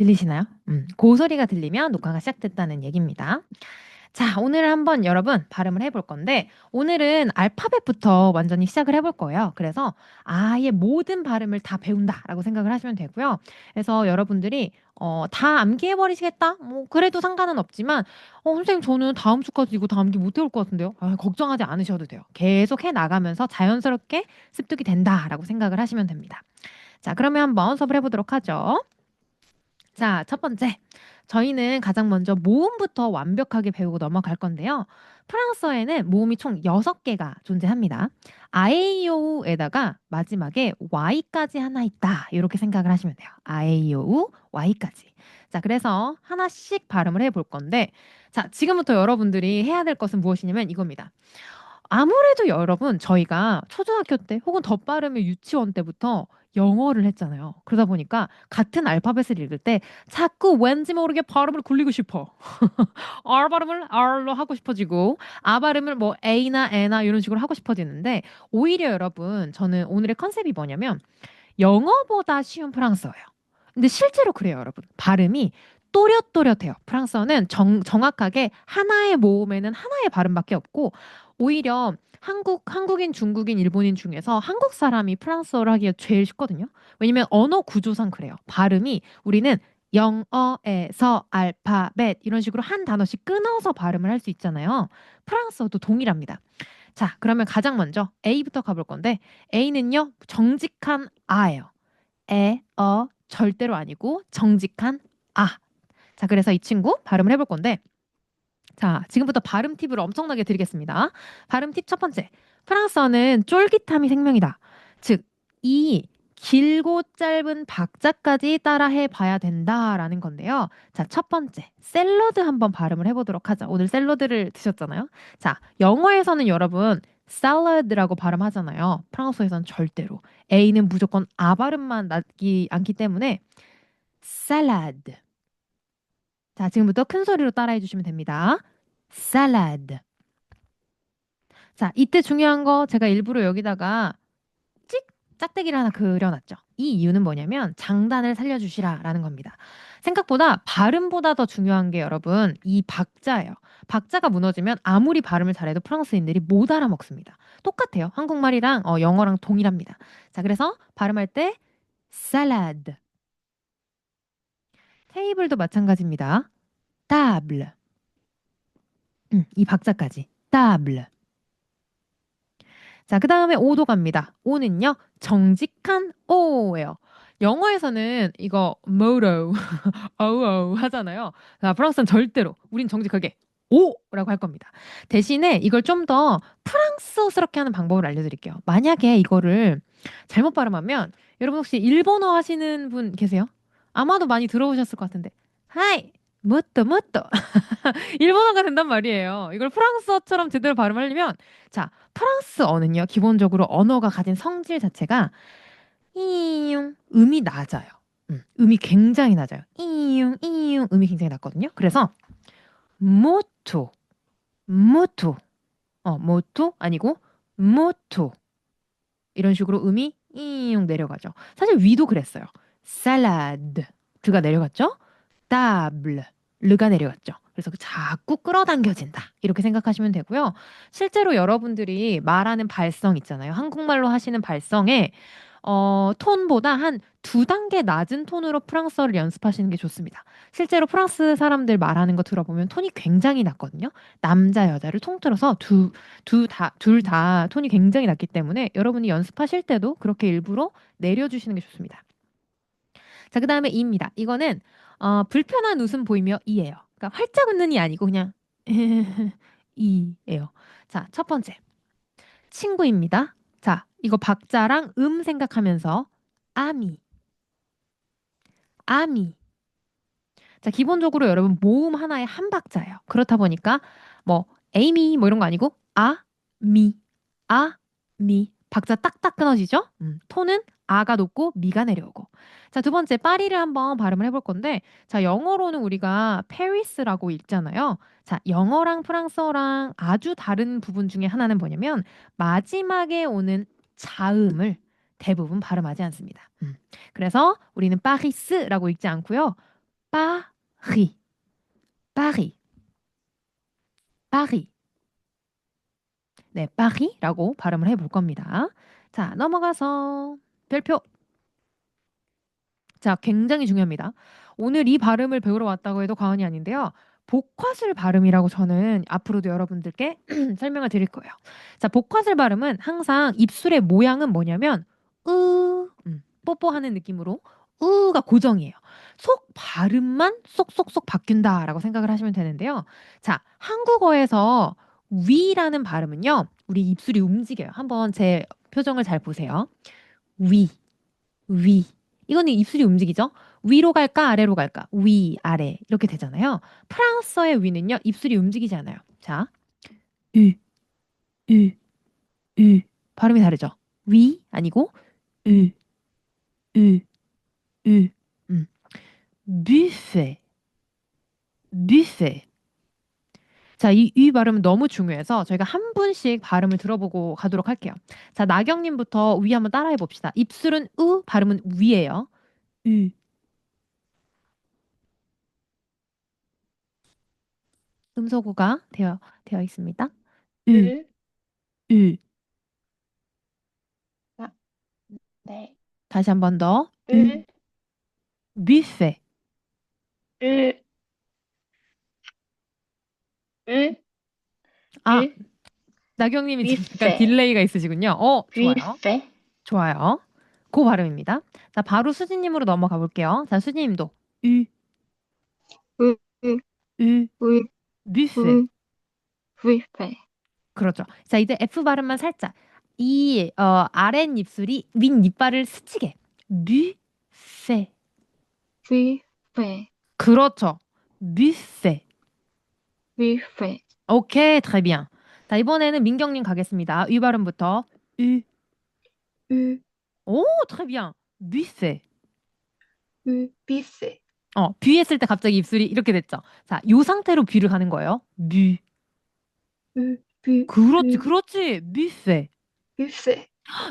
들리시나요? 고 소리가 들리면 녹화가 시작됐다는 얘기입니다. 자, 오늘 한번 여러분 발음을 해볼 건데, 오늘은 알파벳부터 완전히 시작을 해볼 거예요. 그래서 아예 모든 발음을 다 배운다라고 생각을 하시면 되고요. 그래서 여러분들이 다 암기해버리시겠다? 뭐 그래도 상관은 없지만, 선생님 저는 다음 주까지 이거 다 암기 못 해올 것 같은데요? 걱정하지 않으셔도 돼요. 계속 해 나가면서 자연스럽게 습득이 된다라고 생각을 하시면 됩니다. 자, 그러면 한번 수업을 해보도록 하죠. 자, 첫 번째. 저희는 가장 먼저 모음부터 완벽하게 배우고 넘어갈 건데요. 프랑스어에는 모음이 총 6개가 존재합니다. 아에이오우에다가 마지막에 Y까지 하나 있다. 이렇게 생각을 하시면 돼요. 아에이오우, Y까지. 자, 그래서 하나씩 발음을 해볼 건데, 자, 지금부터 여러분들이 해야 될 것은 무엇이냐면 이겁니다. 아무래도 여러분 저희가 초등학교 때 혹은 더 빠르면 유치원 때부터 영어를 했잖아요. 그러다 보니까 같은 알파벳을 읽을 때 자꾸 왠지 모르게 발음을 굴리고 싶어. R 발음을 R로 하고 싶어지고 아 발음을 뭐 A나 N나 이런 식으로 하고 싶어지는데 오히려 여러분 저는 오늘의 컨셉이 뭐냐면 영어보다 쉬운 프랑스어예요. 근데 실제로 그래요, 여러분. 발음이 또렷또렷해요. 프랑스어는 정확하게 하나의 모음에는 하나의 발음밖에 없고 오히려 한국인, 중국인, 일본인 중에서 한국 사람이 프랑스어를 하기가 제일 쉽거든요. 왜냐면 언어 구조상 그래요. 발음이 우리는 영어에서 알파벳 이런 식으로 한 단어씩 끊어서 발음을 할 수 있잖아요. 프랑스어도 동일합니다. 자, 그러면 가장 먼저 A부터 가볼 건데 A는요, 정직한 아예요. 절대로 아니고 정직한 아. 자, 그래서 이 친구 발음을 해볼 건데 자, 지금부터 발음 팁을 엄청나게 드리겠습니다. 발음 팁 첫 번째. 프랑스어는 쫄깃함이 생명이다. 즉, 이 길고 짧은 박자까지 따라해 봐야 된다라는 건데요. 자, 첫 번째. 샐러드 한번 발음을 해보도록 하죠. 오늘 샐러드를 드셨잖아요. 자, 영어에서는 여러분 샐러드라고 발음하잖아요. 프랑스어에서는 절대로. A는 무조건 아 발음만 나기 않기 때문에 샐러드. 자, 지금부터 큰 소리로 따라해 주시면 됩니다. 샐러드. 자, 이때 중요한 거 제가 일부러 여기다가 찍 짝대기를 하나 그려놨죠. 이 이유는 뭐냐면 장단을 살려주시라라는 겁니다. 생각보다 발음보다 더 중요한 게 여러분 이 박자예요. 박자가 무너지면 아무리 발음을 잘해도 프랑스인들이 못 알아먹습니다. 똑같아요. 한국말이랑 영어랑 동일합니다. 자, 그래서 발음할 때 샐러드. 테이블도 마찬가지입니다. table. 이 박자까지. table. 자, 그 다음에 오도 갑니다. 오는요, 정직한 오예요. 영어에서는 이거 motto, 어우 하잖아요. 자, 프랑스는 절대로 우린 정직하게 오라고 할 겁니다. 대신에 이걸 좀 더 프랑스어스럽게 하는 방법을 알려드릴게요. 만약에 이거를 잘못 발음하면 여러분 혹시 일본어 하시는 분 계세요? 아마도 많이 들어보셨을 것 같은데. 하이, 무토. 일본어가 된단 말이에요. 이걸 프랑스어처럼 제대로 발음하려면 자, 프랑스어는요, 기본적으로 언어가 가진 성질 자체가 이용 음이 낮아요. 음이 굉장히 낮아요. 이용 음이 굉장히 낮거든요. 그래서 모토 모토 모토 아니고 모토 이런 식으로 음이 이용 내려가죠. 사실 위도 그랬어요. 샐러드 드가 내려갔죠. 따블 르가 내려갔죠. 그래서 자꾸 끌어당겨진다. 이렇게 생각하시면 되고요. 실제로 여러분들이 말하는 발성 있잖아요. 한국말로 하시는 발성에 톤보다 한 두 단계 낮은 톤으로 프랑스어를 연습하시는 게 좋습니다. 실제로 프랑스 사람들 말하는 거 들어보면 톤이 굉장히 낮거든요. 남자, 여자를 통틀어서 둘 다 톤이 굉장히 낮기 때문에 여러분이 연습하실 때도 그렇게 일부러 내려주시는 게 좋습니다. 자, 그 다음에 이입니다. 이거는 불편한 웃음 보이며 이예요. 그러니까 활짝 웃는 이 아니고 그냥 이예요. 자, 첫 번째 친구입니다. 자, 이거 박자랑 생각하면서 아미, 아미. 자, 기본적으로 여러분 모음 하나에 한 박자예요. 그렇다 보니까 뭐 에이미 뭐 이런 거 아니고 미, 미. 박자 딱딱 끊어지죠? 톤은 아가 높고 미가 내려오고. 자, 두 번째 파리를 한번 발음을 해볼 건데 자, 영어로는 우리가 페리스라고 읽잖아요. 자, 영어랑 프랑스어랑 아주 다른 부분 중에 하나는 뭐냐면 마지막에 오는 자음을 대부분 발음하지 않습니다. 그래서 우리는 파리스라고 읽지 않고요. 파리, 파리, 파리. 네, 파리라고 발음을 해볼 겁니다. 자, 넘어가서 별표. 자, 굉장히 중요합니다. 오늘 이 발음을 배우러 왔다고 해도 과언이 아닌데요. 복화술 발음이라고 저는 앞으로도 여러분들께 설명을 드릴 거예요. 자, 복화술 발음은 항상 입술의 모양은 뭐냐면 뽀뽀하는 느낌으로 우가 고정이에요. 속 발음만 쏙쏙쏙 바뀐다라고 생각을 하시면 되는데요. 자, 한국어에서 위라는 발음은요. 우리 입술이 움직여요. 한번 제 표정을 잘 보세요. 위, 위. 이거는 입술이 움직이죠? 위로 갈까, 아래로 갈까? 위, 아래. 이렇게 되잖아요. 프랑스어의 위는요, 입술이 움직이지 않아요. 자, 유, 유, 유. 발음이 다르죠? 위, 아니고, 유, 유, 유. 뷔페, 뷔페. 자, 이 발음은 너무 중요해서 저희가 한 분씩 발음을 들어보고 가도록 할게요. 자, 나경님부터 위 한번 따라해 봅시다. 입술은 발음은 위예요. 유. 음소거가 되어 있습니다. 유, 을, 유. 아, 네, 다시 한 번 더. 을, 뷔페. 을, 을, 아, 을, 나경님이 지금 약간 뷔페, 딜레이가 있으시군요. 좋아요. 뷔페, 좋아요. 그 발음입니다. 자, 바로 수진님으로 넘어가 볼게요. 자, 수진님도. 유, 우, 우, 유, 우, 뷔페. 우, 뷔페, 그렇죠. 자, 이제 F 발음만 살짝. 아랫 입술이 윗 이빨을 스치게. 뷔페. 뷔페, 그렇죠. 뷔페. 뷔페, 오케이, très bien. 자, 이번에는 민경님 가겠습니다. 위 발음부터. 유. 우, 오, très bien. 뷔페. 뷔페, 뷔 했을 때 갑자기 입술이 이렇게 됐죠. 자, 요 상태로 뷔를 가는 거예요. 뷔. 우, 뷔, 그렇지, 뷔, 그렇지. 뷔페. 뷔페,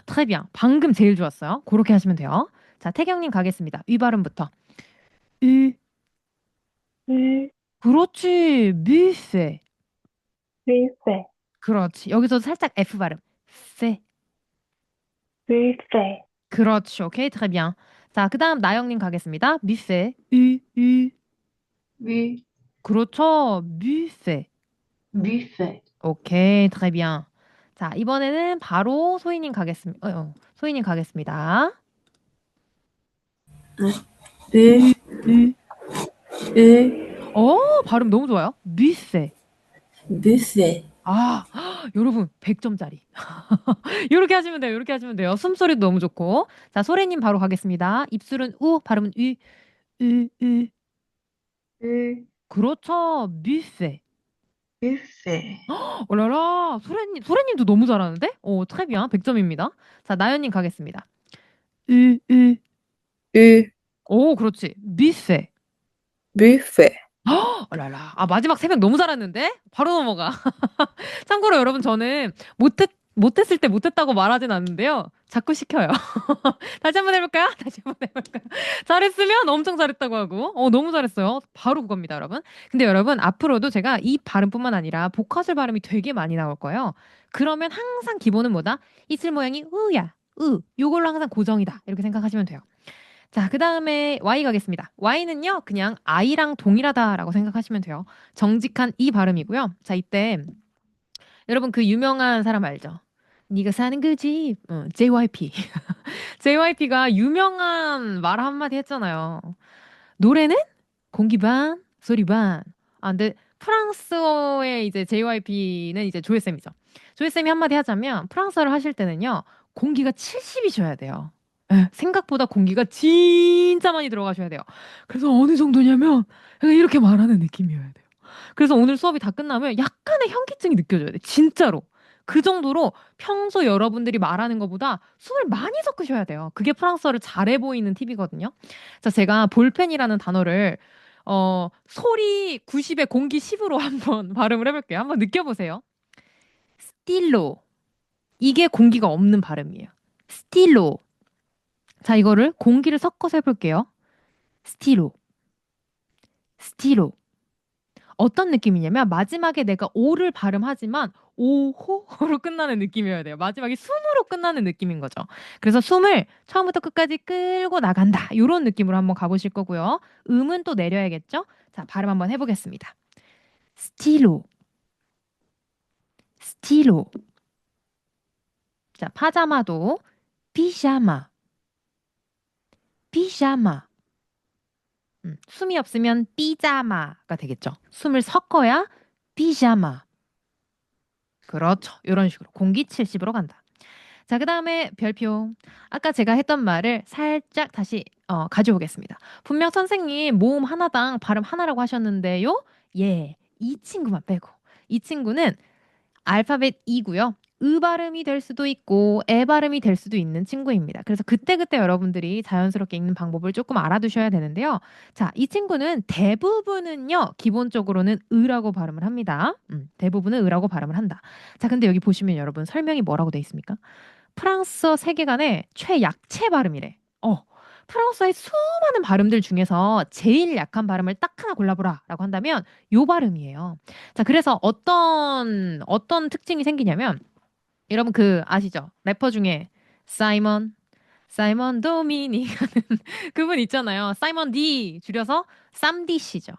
très bien. 방금 제일 좋았어요. 그렇게 하시면 돼요. 자, 태경님 가겠습니다. 위 발음부터. 이. 우, 그렇지. 뷔페. 뷔페, 그렇지. 여기서 살짝 F 발음. 페. 뷔페, 그렇지. 오케이, très bien. 자, 그 다음 나영님 가겠습니다. 뷔페. 이. 뷔, 그렇죠. 뷔페. 뷔페, 오케이, très bien. 자, 이번에는 바로 소희님 가겠습니다. 소희님 가겠습니다. 뷔, 이. 뷔, 발음 너무 좋아요. 뷔페. 뷔페, 아, 여러분, 100점짜리. 이렇게 하시면 돼요. 이렇게 하시면 돼요. 숨소리도 너무 좋고. 자, 소래님 바로 가겠습니다. 입술은 발음은 ü. 우, 그렇죠. 뷔페. 뷔페, 오라라, 소래님도 너무 잘하는데? 트랩이야. 100점입니다. 자, 나연님 가겠습니다. ü. 우, 그렇지. 뷔페. 뷔페, 오라라. 마지막 세 명 너무 잘했는데? 바로 넘어가. 참고로 여러분, 저는 못했을 때 못했다고 말하진 않는데요. 자꾸 시켜요. 다시 한번 해볼까요? 다시 한번 해볼까요? 잘했으면 엄청 잘했다고 하고, 너무 잘했어요. 바로 그겁니다, 여러분. 근데 여러분, 앞으로도 제가 이 발음뿐만 아니라 복화술 발음이 되게 많이 나올 거예요. 그러면 항상 기본은 뭐다? 이슬 모양이 우야, 요걸로 항상 고정이다. 이렇게 생각하시면 돼요. 자, 그 다음에 Y 가겠습니다. Y는요, 그냥 I랑 동일하다라고 생각하시면 돼요. 정직한 이 발음이고요. 자, 이때 여러분 그 유명한 사람 알죠? 네가 사는 그 집, JYP. JYP가 유명한 말 한마디 했잖아요. 노래는 공기 반, 소리 반. 근데 프랑스어의 이제 JYP는 이제 조혜쌤이죠. 조혜쌤이 한마디 하자면 프랑스어를 하실 때는요, 공기가 70이셔야 돼요. 예, 생각보다 공기가 진짜 많이 들어가셔야 돼요. 그래서 어느 정도냐면 약간 이렇게 말하는 느낌이어야 돼요. 그래서 오늘 수업이 다 끝나면 약간의 현기증이 느껴져야 돼. 진짜로. 그 정도로 평소 여러분들이 말하는 것보다 숨을 많이 섞으셔야 돼요. 그게 프랑스어를 잘해 보이는 팁이거든요. 자, 제가 볼펜이라는 단어를 소리 90에 공기 10으로 한번 발음을 해볼게요. 한번 느껴보세요. 스틸로. 이게 공기가 없는 발음이에요. 스틸로. 자, 이거를 공기를 섞어서 해볼게요. 스틸로. 스티로. 어떤 느낌이냐면 마지막에 내가 오를 발음하지만 오호로 끝나는 느낌이어야 돼요. 마지막에 숨으로 끝나는 느낌인 거죠. 그래서 숨을 처음부터 끝까지 끌고 나간다. 이런 느낌으로 한번 가보실 거고요. 음은 또 내려야겠죠? 자, 발음 한번 해보겠습니다. 스티로, 스티로. 자, 파자마도 피자마, 피자마. 숨이 없으면 삐자마가 되겠죠. 숨을 섞어야 피자마. 그렇죠. 이런 식으로 공기 70으로 간다. 자, 그 다음에 별표. 아까 제가 했던 말을 살짝 다시 가져오겠습니다. 분명 선생님 모음 하나당 발음 하나라고 하셨는데요. 예, 이 친구만 빼고. 이 친구는 알파벳 E고요. 으 발음이 될 수도 있고 에 발음이 될 수도 있는 친구입니다. 그래서 그때그때 여러분들이 자연스럽게 읽는 방법을 조금 알아두셔야 되는데요. 자, 이 친구는 대부분은요. 기본적으로는 으라고 발음을 합니다. 대부분은 으라고 발음을 한다. 자, 근데 여기 보시면 여러분 설명이 뭐라고 돼 있습니까? 프랑스어 세계관의 최약체 발음이래. 프랑스어의 수많은 발음들 중에서 제일 약한 발음을 딱 하나 골라보라라고 한다면 요 발음이에요. 자, 그래서 어떤 특징이 생기냐면 여러분 그 아시죠? 래퍼 중에 사이먼 도미니 하는 그분 있잖아요. 사이먼 D 줄여서 쌈디 씨죠.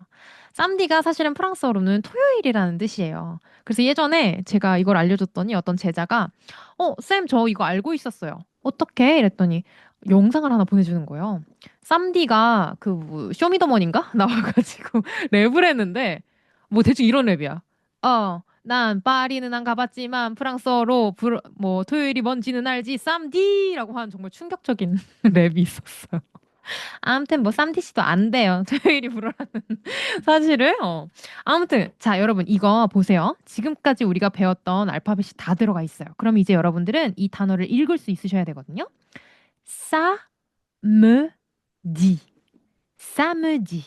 쌈디가 사실은 프랑스어로는 토요일이라는 뜻이에요. 그래서 예전에 제가 이걸 알려줬더니 어떤 제자가 쌤, 저 이거 알고 있었어요. 어떻게? 이랬더니 영상을 하나 보내주는 거예요. 쌈디가 그 쇼미더머니인가? 나와가지고 랩을 했는데 뭐 대충 이런 랩이야. 난 파리는 안 가봤지만 프랑스어로 뭐 토요일이 뭔지는 알지 쌈디라고 하는 정말 충격적인 랩이 있었어요. 아무튼 뭐 쌈디 씨도 안 돼요. 토요일이 불어라는 사실을. 아무튼 자 여러분 이거 보세요. 지금까지 우리가 배웠던 알파벳이 다 들어가 있어요. 그럼 이제 여러분들은 이 단어를 읽을 수 있으셔야 되거든요. 싸, 무, 디. 싸무디.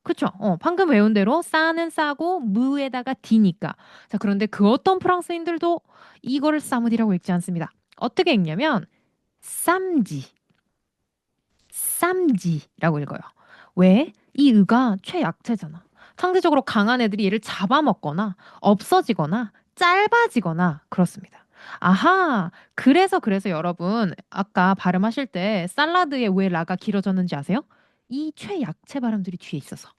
그쵸? 방금 외운 대로 싸는 싸고 무에다가 디니까. 자, 그런데 그 어떤 프랑스인들도 이거를 싸무디라고 읽지 않습니다. 어떻게 읽냐면 쌈지, 쌈지라고 읽어요. 왜? 이 의가 최약체잖아. 상대적으로 강한 애들이 얘를 잡아먹거나 없어지거나 짧아지거나 그렇습니다. 아하, 그래서 여러분 아까 발음하실 때 살라드의 왜 라가 길어졌는지 아세요? 이 최약체 발음들이 뒤에 있어서.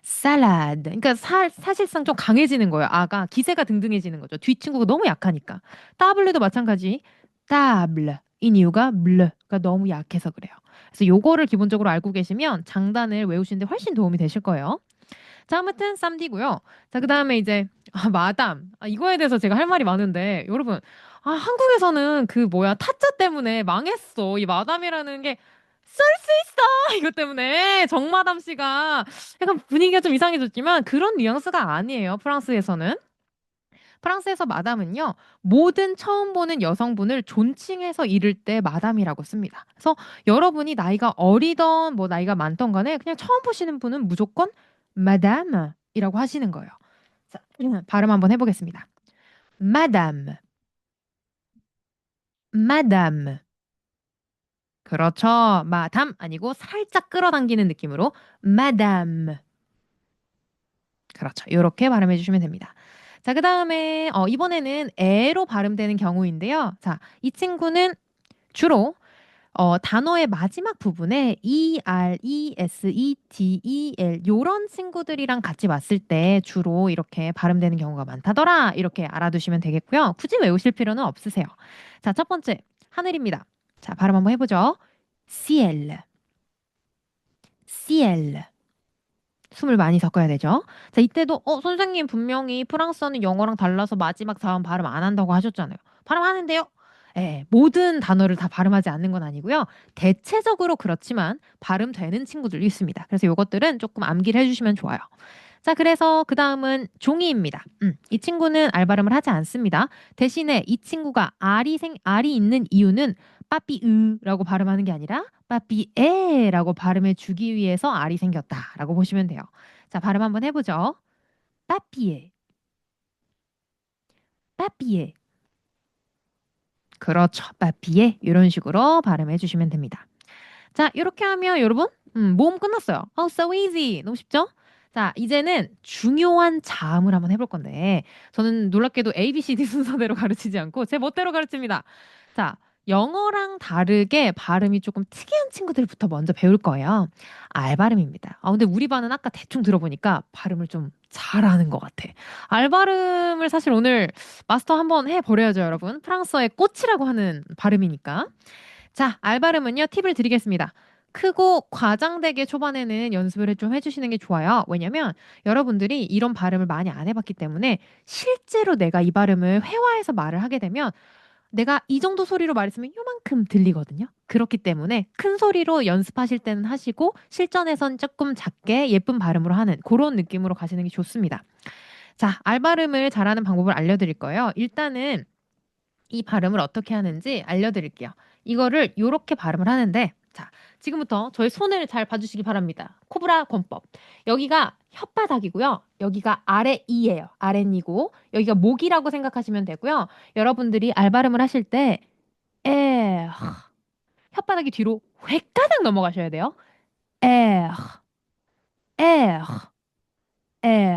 샐러드. 그러니까 사실상 좀 강해지는 거예요. 아가 기세가 등등해지는 거죠. 뒤 친구가 너무 약하니까. 따블레도 마찬가지. 따블. 이 이유가 블가 너무 약해서 그래요. 그래서 요거를 기본적으로 알고 계시면 장단을 외우시는데 훨씬 도움이 되실 거예요. 자, 아무튼 쌈디고요. 자, 그다음에 이제 마담. 이거에 대해서 제가 할 말이 많은데 여러분, 한국에서는 그 뭐야 타짜 때문에 망했어. 이 마담이라는 게 쏠 수 있어. 이것 때문에 정마담 씨가 약간 분위기가 좀 이상해졌지만 그런 뉘앙스가 아니에요. 프랑스에서는. 프랑스에서 마담은요, 모든 처음 보는 여성분을 존칭해서 이를 때 마담이라고 씁니다. 그래서 여러분이 나이가 어리던 뭐 나이가 많던 간에 그냥 처음 보시는 분은 무조건 마담이라고 하시는 거예요. 자, 발음 한번 해보겠습니다. 마담, 마담. 그렇죠. 마담 아니고 살짝 끌어당기는 느낌으로 마담. 그렇죠. 이렇게 발음해 주시면 됩니다. 자, 그 다음에 이번에는 에로 발음되는 경우인데요. 자, 이 친구는 주로 단어의 마지막 부분에 ER, ES, ETEL 요런 친구들이랑 같이 왔을 때 주로 이렇게 발음되는 경우가 많다더라. 이렇게 알아두시면 되겠고요. 굳이 외우실 필요는 없으세요. 자, 첫 번째 하늘입니다. 자, 발음 한번 해보죠. ciel, ciel. 숨을 많이 섞어야 되죠. 자, 이때도 선생님 분명히 프랑스어는 영어랑 달라서 마지막 자음 발음 안 한다고 하셨잖아요. 발음하는데요. 예, 모든 단어를 다 발음하지 않는 건 아니고요. 대체적으로 그렇지만 발음되는 친구들이 있습니다. 그래서 이것들은 조금 암기를 해주시면 좋아요. 자, 그래서 그 다음은 종이입니다. 이 친구는 알 발음을 하지 않습니다. 대신에 이 친구가 알이 있는 이유는 빠삐으라고 발음하는 게 아니라 빠삐에라고 발음해 주기 위해서 알이 생겼다라고 보시면 돼요. 자, 발음 한번 해보죠. 빠삐에, 빠삐에. 그렇죠. 빠삐에 이런 식으로 발음해 주시면 됩니다. 자, 이렇게 하면 여러분 모음 끝났어요. Oh, so easy. 너무 쉽죠? 자, 이제는 중요한 자음을 한번 해볼 건데, 저는 놀랍게도 A, B, C, D 순서대로 가르치지 않고 제 멋대로 가르칩니다. 자, 영어랑 다르게 발음이 조금 특이한 친구들부터 먼저 배울 거예요. 알 발음입니다. 아, 근데 우리 반은 아까 대충 들어보니까 발음을 좀 잘하는 것 같아. 알 발음을 사실 오늘 마스터 한번 해버려야죠, 여러분. 프랑스어의 꽃이라고 하는 발음이니까. 자, 알바름은요, 팁을 드리겠습니다. 크고 과장되게 초반에는 연습을 좀 해주시는 게 좋아요. 왜냐면 여러분들이 이런 발음을 많이 안 해봤기 때문에 실제로 내가 이 발음을 회화해서 말을 하게 되면 내가 이 정도 소리로 말했으면 요만큼 들리거든요. 그렇기 때문에 큰 소리로 연습하실 때는 하시고 실전에선 조금 작게 예쁜 발음으로 하는 그런 느낌으로 가시는 게 좋습니다. 자, 알발음을 잘하는 방법을 알려드릴 거예요. 일단은 이 발음을 어떻게 하는지 알려드릴게요. 이거를 요렇게 발음을 하는데, 자, 지금부터 저희 손을 잘 봐주시기 바랍니다. 코브라 권법. 여기가 혓바닥이고요. 여기가 아래 이예요. 아랫니고, 여기가 목이라고 생각하시면 되고요. 여러분들이 알 발음을 하실 때, 에, 혓바닥이 뒤로 획가닥 넘어가셔야 돼요. 에, 에, 에.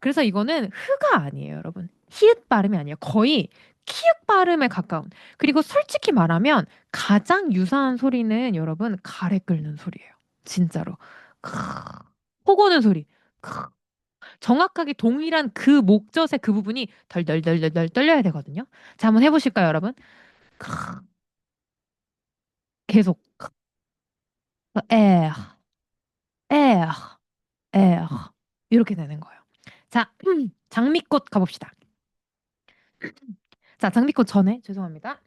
그래서 이거는 흐가 아니에요, 여러분. 히읗 발음이 아니에요. 거의 키읔 발음에 가까운. 그리고 솔직히 말하면 가장 유사한 소리는 여러분 가래 끓는 소리예요. 진짜로. 크. 코 고는 소리. 크. 정확하게 동일한 그 목젖의 그 부분이 덜덜덜덜덜 떨려야 되거든요. 자, 한번 해보실까요, 여러분? 크. 계속. 크. 에, 에, 에. 이렇게 되는 거예요. 자, 장미꽃 가봅시다. 자, 장미꽃 전에 죄송합니다.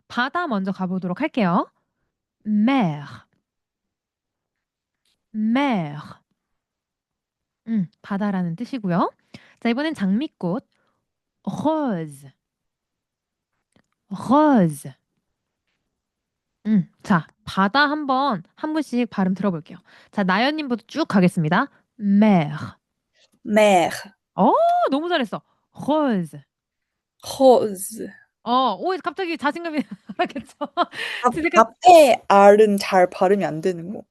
바다 먼저 가보도록 할게요. mer, mer. 바다라는 뜻이고요. 자, 이번엔 장미꽃. rose, rose. 자, 바다 한번 한 분씩 발음 들어볼게요. 자, 나연님부터 쭉 가겠습니다. mer. mer, 어, 너무 잘했어. rose. rose. 오, 갑자기 자신감이 나겠죠? 진짜 앞에 R은 잘 발음이 안 되는 거.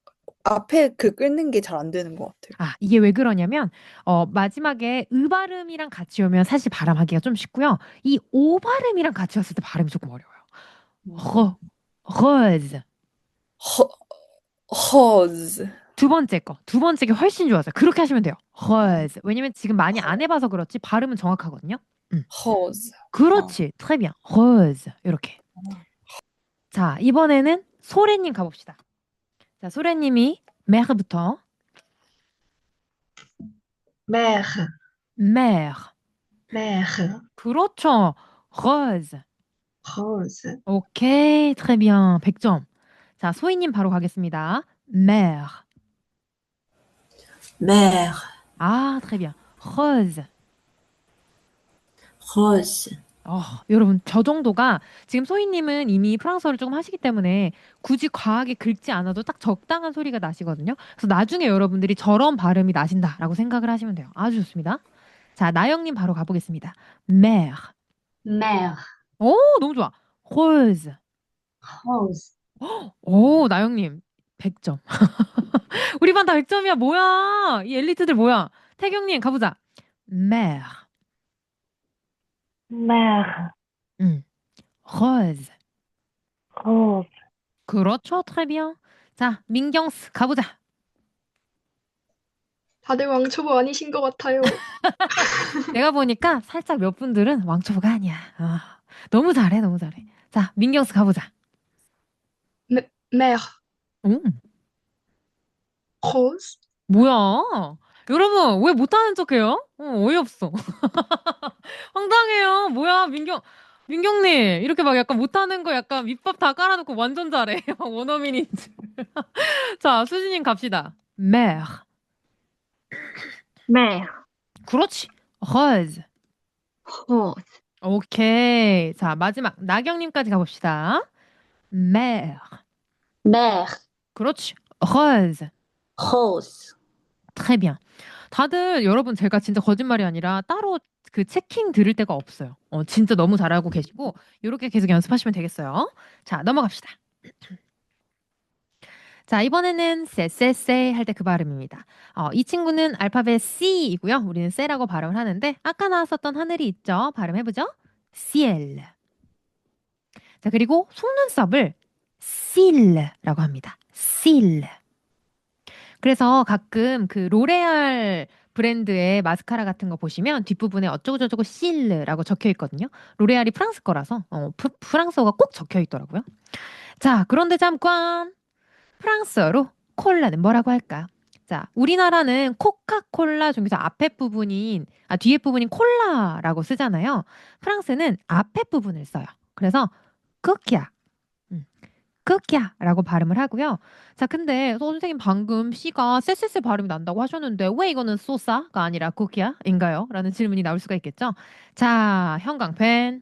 앞에 그 끊는 게 잘 안 되는 것 같아요. 아, 이게 왜 그러냐면, 마지막에 으 발음이랑 같이 오면 사실 발음하기가 좀 쉽고요. 이 오 발음이랑 같이 왔을 때 발음이 조금 어려워요. 허, 허즈. 허, rose, 두 번째 게 훨씬 좋았어요. 그렇게 하시면 돼요. 허즈. 왜냐면 지금 많이 안 해봐서 그렇지 발음은 정확하거든요. 음. rose. 그렇지. très bien. 허즈. 이렇게. 자, 이번에는 소래님 가봅시다. 자, 소래님이 mer부터 mer, mer. mer, 그렇죠. rose. rose, 오케이, très bien. 100점. 자, 소희님 바로 가겠습니다. mer. mer, 아, très bien. rose. rose. 여러분, 저 정도가 지금 소희님은 이미 프랑스어를 조금 하시기 때문에 굳이 과하게 긁지 않아도 딱 적당한 소리가 나시거든요. 그래서 나중에 여러분들이 저런 발음이 나신다라고 생각을 하시면 돼요. 아주 좋습니다. 자, 나영님 바로 가보겠습니다. mer. mer, 오, 너무 좋아. rose. rose. 오, 나영님. 100점. 우리 반 다 100점이야. 뭐야? 이 엘리트들 뭐야? 태경님 가보자. mer. mer, 음. rose. rose. 그렇죠. très bien. 자, 민경스 가보자. 다들 왕초보 아니신 것 같아요. 내가 보니까 살짝 몇 분들은 왕초보가 아니야. 너무 잘해, 너무 잘해. 자, 민경스 가보자. mer, 음, rose, 뭐야? 여러분, 왜 못하는 척해요? 어이없어. 황당해요. 뭐야, 민경님. 이렇게 막 약간 못하는 거 약간 밑밥 다 깔아놓고 완전 잘해. 막 원어민인 줄. 자, 수진님 갑시다. mer. mer, 그렇지. rose. rose. 오케이. 자, 마지막. 나경님까지 가봅시다. mer. mer, 그렇지. rose. rose. très bien. 다들 여러분 제가 진짜 거짓말이 아니라 따로 그 체킹 들을 데가 없어요. 진짜 너무 잘하고 계시고 이렇게 계속 연습하시면 되겠어요. 자, 넘어갑시다. 자, 이번에는 쎄쎄쎄 할 때 그 발음입니다. 이 친구는 알파벳 C이고요. 우리는 쎄라고 발음을 하는데 아까 나왔었던 하늘이 있죠. 발음해보죠. ciel. 자, 그리고 속눈썹을 cille라고 합니다. cille. 그래서 가끔 그 로레알 브랜드의 마스카라 같은 거 보시면 뒷부분에 어쩌고저쩌고 cille라고 적혀 있거든요. 로레알이 프랑스 거라서 프랑스어가 꼭 적혀 있더라고요. 자, 그런데 잠깐 프랑스어로 콜라는 뭐라고 할까? 자, 우리나라는 코카콜라 중에서 뒤에 부분인 콜라라고 쓰잖아요. 프랑스는 앞에 부분을 써요. 그래서 크키야, 크키야라고 발음을 하고요. 자, 근데 선생님 방금 C가 쎄쎄쎄 발음이 난다고 하셨는데 왜 이거는 소사가 아니라 쿠키야인가요? 라는 질문이 나올 수가 있겠죠. 자, 형광펜.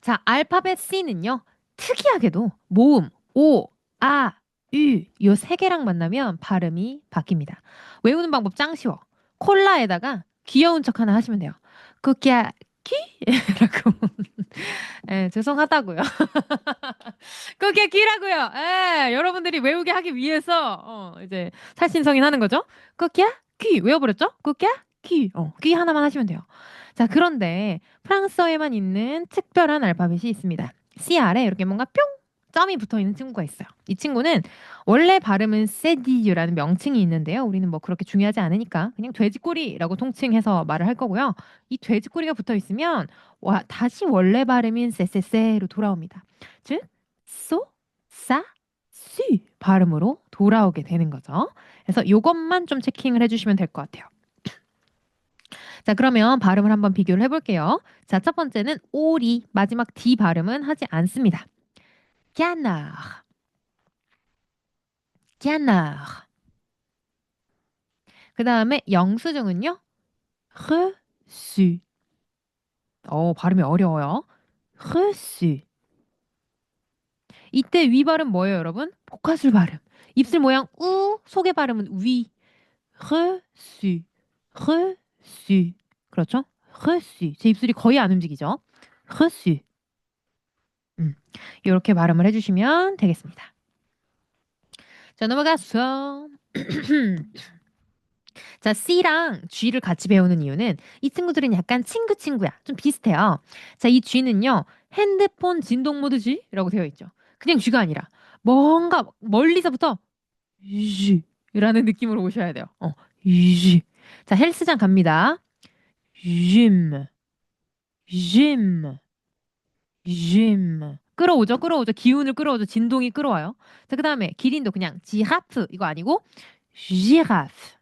자, 알파벳 C는요. 특이하게도 모음 O, 아, 유, 요 세 개랑 만나면 발음이 바뀝니다. 외우는 방법 짱 쉬워. 콜라에다가 귀여운 척 하나 하시면 돼요. 쿠키야, 키? 라고. 예, 죄송하다고요. 그게 키라고요. 예, 여러분들이 외우게 하기 위해서 이제 살신성인 하는 거죠. 그게야 키 외워버렸죠? 그게야 키. 키 하나만 하시면 돼요. 자, 그런데 프랑스어에만 있는 특별한 알파벳이 있습니다. C 아래 이렇게 뭔가 뿅 점이 붙어 있는 친구가 있어요. 이 친구는 원래 발음은 세디유라는 명칭이 있는데요. 우리는 뭐 그렇게 중요하지 않으니까 그냥 돼지꼬리라고 통칭해서 말을 할 거고요. 이 돼지꼬리가 붙어 있으면 다시 원래 발음인 세세세로 돌아옵니다. 즉 소, 사, 수 발음으로 돌아오게 되는 거죠. 그래서 이것만 좀 체킹을 해주시면 될 것 같아요. 자, 그러면 발음을 한번 비교를 해볼게요. 자, 첫 번째는 오리, 마지막 D 발음은 하지 않습니다. canard, canard. 그 다음에 영수증은요. reçu. 발음이 어려워요. reçu. 이때 위 발음 뭐예요, 여러분? 복화술 발음. 입술 모양 우, 속의 발음은 위. reçu, reçu. 그렇죠? reçu. 제 입술이 거의 안 움직이죠? reçu. 이렇게 발음을 해주시면 되겠습니다. 자, 넘어가서 자, C랑 G를 같이 배우는 이유는 이 친구들은 약간 친구야. 좀 비슷해요. 자, 이 G는요. 핸드폰 진동 모드 G라고 되어 있죠. 그냥 G가 아니라 뭔가 멀리서부터 G라는 느낌으로 오셔야 돼요. G. 자, 헬스장 갑니다. gym, gym, gym. 끌어오죠. 기운을 끌어오죠. 진동이 끌어와요. 자, 그 다음에 기린도 그냥 지하프 이거 아니고 giraffe,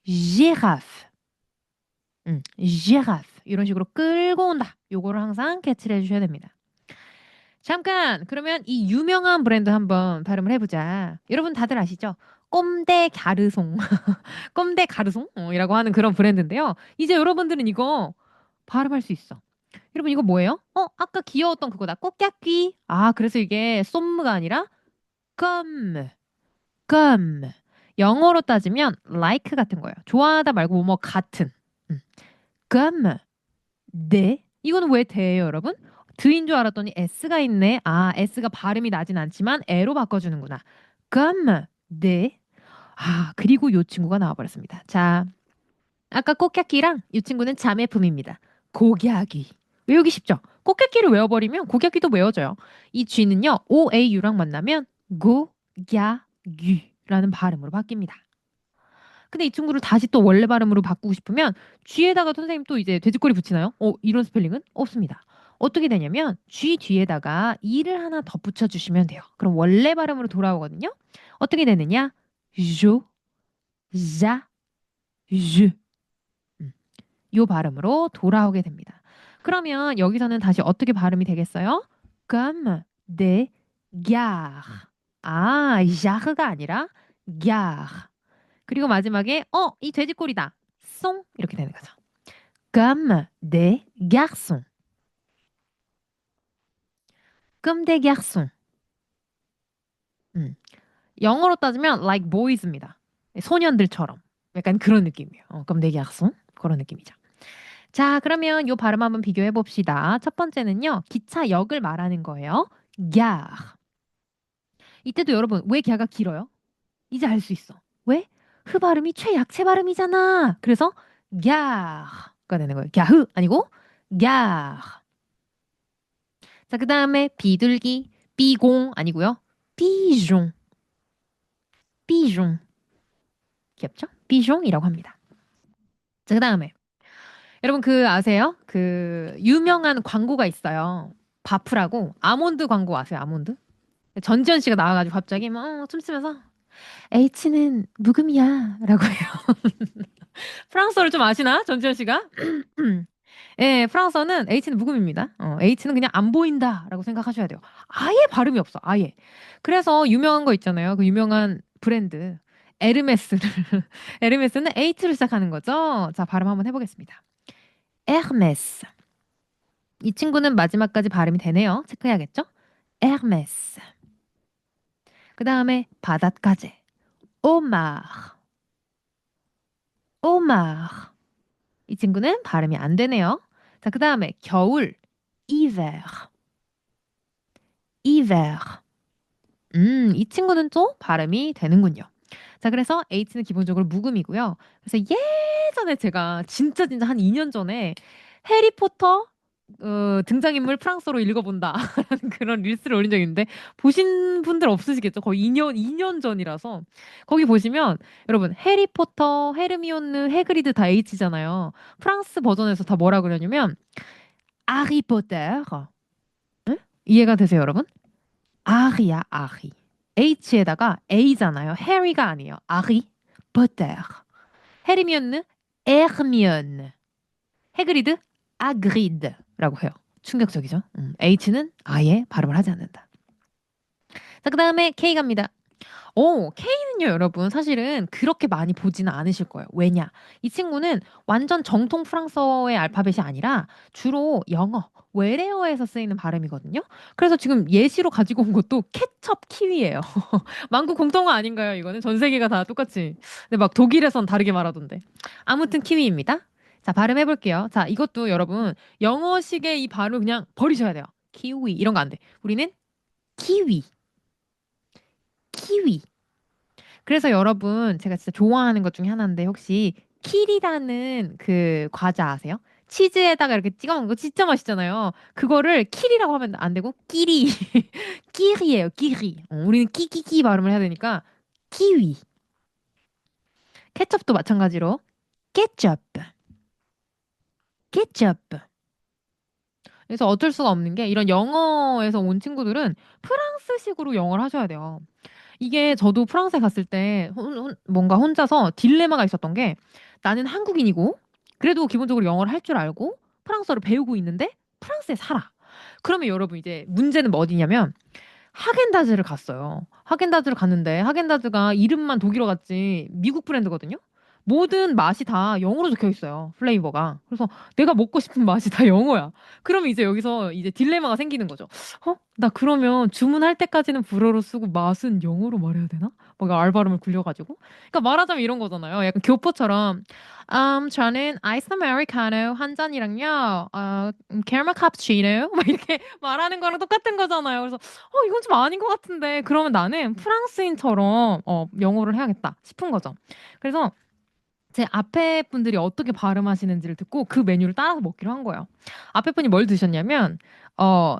giraffe. giraffe. 이런 식으로 끌고 온다. 요거를 항상 캐치를 해주셔야 됩니다. 잠깐, 그러면 이 유명한 브랜드 한번 발음을 해보자. 여러분 다들 아시죠? 꼼데 가르송. 꼼데 가르송이라고 하는 그런 브랜드인데요. 이제 여러분들은 이거 발음할 수 있어. 여러분 이거 뭐예요? 아까 귀여웠던 그거다. 꽃게끼. 아, 그래서 이게 쏨무가 아니라 껌. 껌. 영어로 따지면 like 같은 거예요. 좋아하다 말고 뭐 같은. 껌. 네. 이거는 왜 대예요, 여러분? 드인 줄 알았더니 S가 있네. 아, S가 발음이 나진 않지만 E로 바꿔주는구나. 껌. 네. 아, 그리고 요 친구가 나와버렸습니다. 자, 아까 꽃게끼랑 이 친구는 자매품입니다. 고갸기. 외우기 쉽죠? 꽃게끼를 외워버리면 고갸기도 외워져요. 이 G는요. OAU랑 만나면 고갸귀라는 발음으로 바뀝니다. 근데 이 친구를 다시 또 원래 발음으로 바꾸고 싶으면 G에다가 선생님 또 이제 돼지꼬리 붙이나요? 이런 스펠링은 없습니다. 어떻게 되냐면 G 뒤에다가 E를 하나 더 붙여주시면 돼요. 그럼 원래 발음으로 돌아오거든요. 어떻게 되느냐? 조, 자, 주. 요 발음으로 돌아오게 됩니다. 그러면 여기서는 다시 어떻게 발음이 되겠어요? comme des gares. 아, jare가 아니라 gare. 그리고 마지막에 이 돼지꼬리다. 송 이렇게 되는 거죠. comme des garçons. comme des garçons. 영어로 따지면 like boys입니다. 소년들처럼. 약간 그런 느낌이에요. comme des garçons. 그런 느낌이죠. 자, 그러면 요 발음 한번 비교해 봅시다. 첫 번째는요. 기차역을 말하는 거예요. gare. 이때도 여러분 왜 갸가 길어요? 이제 알 수 있어. 왜? 흐 발음이 최약체 발음이잖아. 그래서 갸가 되는 거예요. 갸흐 아니고 갸. 자, 그 다음에 비둘기, 비공 아니고요. 비종, 비종. 귀엽죠? 비종이라고 합니다. 자, 그 다음에 여러분 그 아세요? 그 유명한 광고가 있어요. 바프라고 아몬드 광고 아세요? 아몬드? 전지현 씨가 나와가지고 갑자기 막 춤추면서 H는 묵음이야 라고 해요. 프랑스어를 좀 아시나? 전지현 씨가? 예, 프랑스어는 H는 묵음입니다. H는 그냥 안 보인다라고 생각하셔야 돼요. 아예 발음이 없어. 아예. 그래서 유명한 거 있잖아요. 그 유명한 브랜드 에르메스를 에르메스는 H로 시작하는 거죠. 자, 발음 한번 해보겠습니다. 에르메스. 이 친구는 마지막까지 발음이 되네요. 체크해야겠죠? 에르메스. 그 다음에 바닷가재. 오마르. 오마르. 이 친구는 발음이 안 되네요. 자, 그 다음에 겨울. hiver. hiver. 이 친구는 또 발음이 되는군요. 자, 그래서 H는 기본적으로 묵음이고요. 그래서 예전에 제가 진짜 한 2년 전에 해리포터 등장인물 프랑스어로 읽어본다 라는 그런 릴스를 올린 적이 있는데 보신 분들 없으시겠죠? 거의 2년 전이라서 거기 보시면 여러분 해리포터, 헤르미온느, 해그리드 다 H잖아요. 프랑스 버전에서 다 뭐라 그러냐면 아리포터. 응? 이해가 되세요, 여러분? 아리야, 아리. H에다가 A잖아요. 해리가 아니에요. 아리, 포터. 헤르미온느, 에르미온. 해그리드, 아그리드라고 해요. 충격적이죠? H는 아예 발음을 하지 않는다. 자, 그 다음에 K 갑니다. K는요, 여러분, 사실은 그렇게 많이 보지는 않으실 거예요. 왜냐? 이 친구는 완전 정통 프랑스어의 알파벳이 아니라 주로 영어, 외래어에서 쓰이는 발음이거든요. 그래서 지금 예시로 가지고 온 것도 케첩 키위예요. 만국 공통어 아닌가요, 이거는? 전 세계가 다 똑같이. 근데 막 독일에선 다르게 말하던데. 아무튼 키위입니다. 자, 발음해볼게요. 자, 이것도 여러분, 영어식의 이 발음을 그냥 버리셔야 돼요. 키위, 이런 거 안 돼. 우리는 키위, 키위. 그래서 여러분, 제가 진짜 좋아하는 것 중에 하나인데, 혹시 킬이라는 그 과자 아세요? 치즈에다가 이렇게 찍어 먹는 거 진짜 맛있잖아요. 그거를 킬이라고 하면 안 되고, 끼리. 끼리예요, 끼리. 우리는 끼끼끼 발음을 해야 되니까, 키위. 케첩도 마찬가지로, 케첩, 케첩. 그래서 어쩔 수가 없는 게, 이런 영어에서 온 친구들은 프랑스식으로 영어를 하셔야 돼요. 이게 저도 프랑스에 갔을 때 뭔가 혼자서 딜레마가 있었던 게 나는 한국인이고 그래도 기본적으로 영어를 할 줄 알고 프랑스어를 배우고 있는데 프랑스에 살아. 그러면 여러분 이제 문제는 뭐 어디냐면 하겐다즈를 갔어요. 하겐다즈를 갔는데 하겐다즈가 이름만 독일어 같지 미국 브랜드거든요. 모든 맛이 다 영어로 적혀 있어요. 플레이버가. 그래서 내가 먹고 싶은 맛이 다 영어야. 그러면 이제 여기서 이제 딜레마가 생기는 거죠. 나 그러면 주문할 때까지는 불어로 쓰고 맛은 영어로 말해야 되나? 막 알 발음을 굴려가지고. 그러니까 말하자면 이런 거잖아요. 약간 교포처럼 저는 아이스 아메리카노 한 잔이랑요. 캐러멜 카푸치노 막 이렇게 말하는 거랑 똑같은 거잖아요. 그래서 이건 좀 아닌 것 같은데. 그러면 나는 프랑스인처럼 영어를 해야겠다 싶은 거죠. 그래서 제 앞에 분들이 어떻게 발음하시는지를 듣고 그 메뉴를 따라서 먹기로 한 거예요. 앞에 분이 뭘 드셨냐면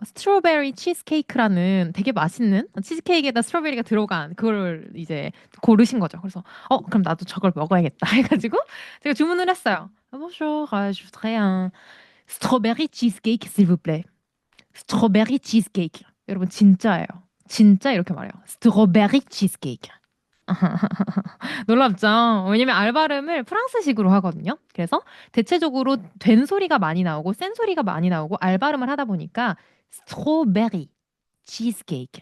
스트로베리 치즈케이크라는 되게 맛있는 치즈케이크에다 스트로베리가 들어간 그걸 이제 고르신 거죠. 그래서 그럼 나도 저걸 먹어야겠다 해가지고 제가 주문을 했어요. Bonjour, je voudrais un strawberry cheesecake s'il vous plaît. 스트로베리 치즈케이크. 여러분 진짜예요. 진짜 이렇게 말해요. 스트로베리 치즈케이크. 놀랍죠? 왜냐면 알 발음을 프랑스식으로 하거든요. 그래서 대체적으로 된 소리가 많이 나오고 센 소리가 많이 나오고 알 발음을 하다 보니까 스트로베리 치즈케이크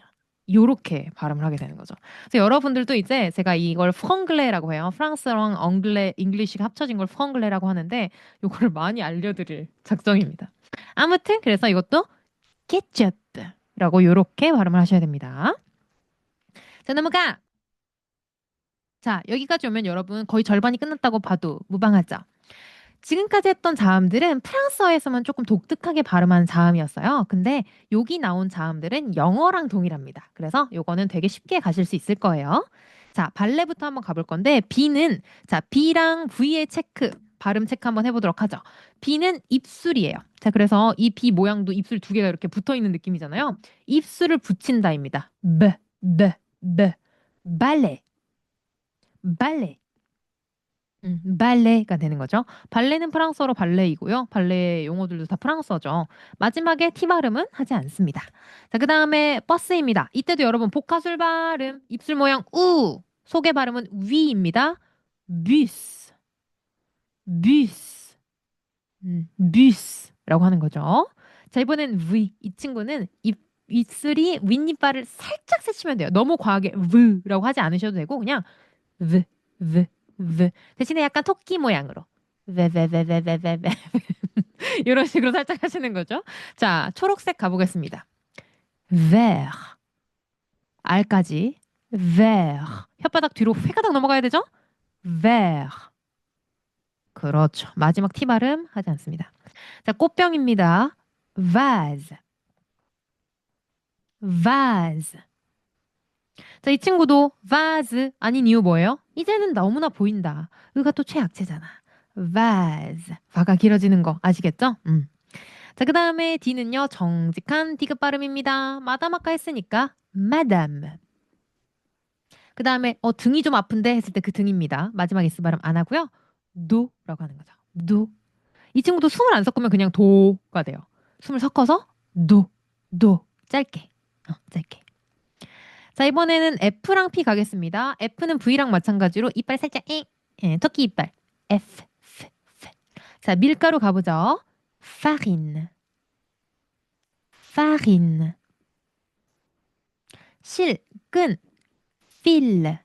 요렇게 발음을 하게 되는 거죠. 그래서 여러분들도 이제 제가 이걸 프랑글레라고 해요. 프랑스랑 엉글레, 잉글리시가 합쳐진 걸 프랑글레라고 하는데 요거를 많이 알려드릴 작정입니다. 아무튼 그래서 이것도 케첩이라고 요렇게 발음을 하셔야 됩니다. 자, 넘어가! 자, 여기까지 오면 여러분 거의 절반이 끝났다고 봐도 무방하죠. 지금까지 했던 자음들은 프랑스어에서만 조금 독특하게 발음한 자음이었어요. 근데 여기 나온 자음들은 영어랑 동일합니다. 그래서 요거는 되게 쉽게 가실 수 있을 거예요. 자, 발레부터 한번 가볼 건데 B는 자, B랑 V의 체크, 발음 체크 한번 해보도록 하죠. B는 입술이에요. 자, 그래서 이 B 모양도 입술 두 개가 이렇게 붙어 있는 느낌이잖아요. 입술을 붙인다입니다. 발레, 발레. 발레가 되는 거죠. 발레는 프랑스어로 발레이고요. 발레 용어들도 다 프랑스어죠. 마지막에 T 발음은 하지 않습니다. 자, 그 다음에 버스입니다. 이때도 여러분 복화술 발음, 입술 모양 우, 속의 발음은 위입니다. bus, bus, bus라고 하는 거죠. 자, 이번엔 V. 이 친구는 입술이 윗니빨을 살짝 세치면 돼요. 너무 과하게 V라고 하지 않으셔도 되고 그냥 V, V, V. 대신에 약간 토끼 모양으로 베베베베베베베 이런 식으로 살짝 하시는 거죠. 자, 초록색 가보겠습니다. vert R까지 vert 혓바닥 뒤로 휘가닥 넘어가야 되죠? vert 그렇죠. 마지막 T 발음 하지 않습니다. 자, 꽃병입니다. vase vase 자, 이 친구도 vase 아닌 이유 뭐예요? 이제는 너무나 보인다. 의가 또 최약체잖아. vase. 바가 길어지는 거 아시겠죠? 자, 그 다음에 D는요. 정직한 D급 발음입니다. 마담 아까 했으니까 madame. 그 다음에 등이 좀 아픈데 했을 때 그 등입니다. 마지막 S 발음 안 하고요. do라고 하는 거죠. do. 이 친구도 숨을 안 섞으면 그냥 도가 돼요. 숨을 섞어서 do. 짧게. 짧게. 자, 이번에는 F랑 P 가겠습니다. F는 V랑 마찬가지로 이빨 살짝 토끼 이빨. F. 자, 밀가루 가보죠. farine. 실, 끈, fil.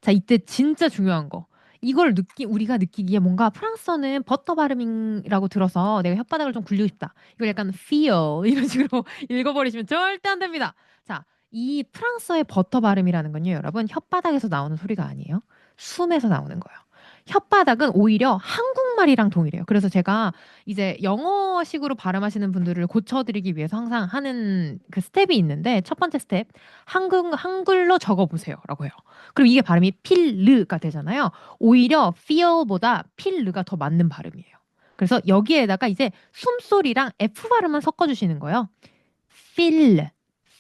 자, 이때 진짜 중요한 거. 이걸 우리가 느끼기에 뭔가 프랑스어는 버터 발음이라고 들어서 내가 혓바닥을 좀 굴리고 싶다. 이걸 약간 feel 이런 식으로 읽어버리시면 절대 안 됩니다. 자, 이 프랑스어의 버터 발음이라는 건요, 여러분, 혓바닥에서 나오는 소리가 아니에요. 숨에서 나오는 거예요. 혓바닥은 오히려 한국말이랑 동일해요. 그래서 제가 이제 영어식으로 발음하시는 분들을 고쳐드리기 위해서 항상 하는 그 스텝이 있는데 첫 번째 스텝, 한글로 적어보세요라고 해요. 그럼 이게 발음이 필르가 되잖아요. 오히려 feel보다 필르가 더 맞는 발음이에요. 그래서 여기에다가 이제 숨소리랑 F 발음만 섞어주시는 거예요. feel,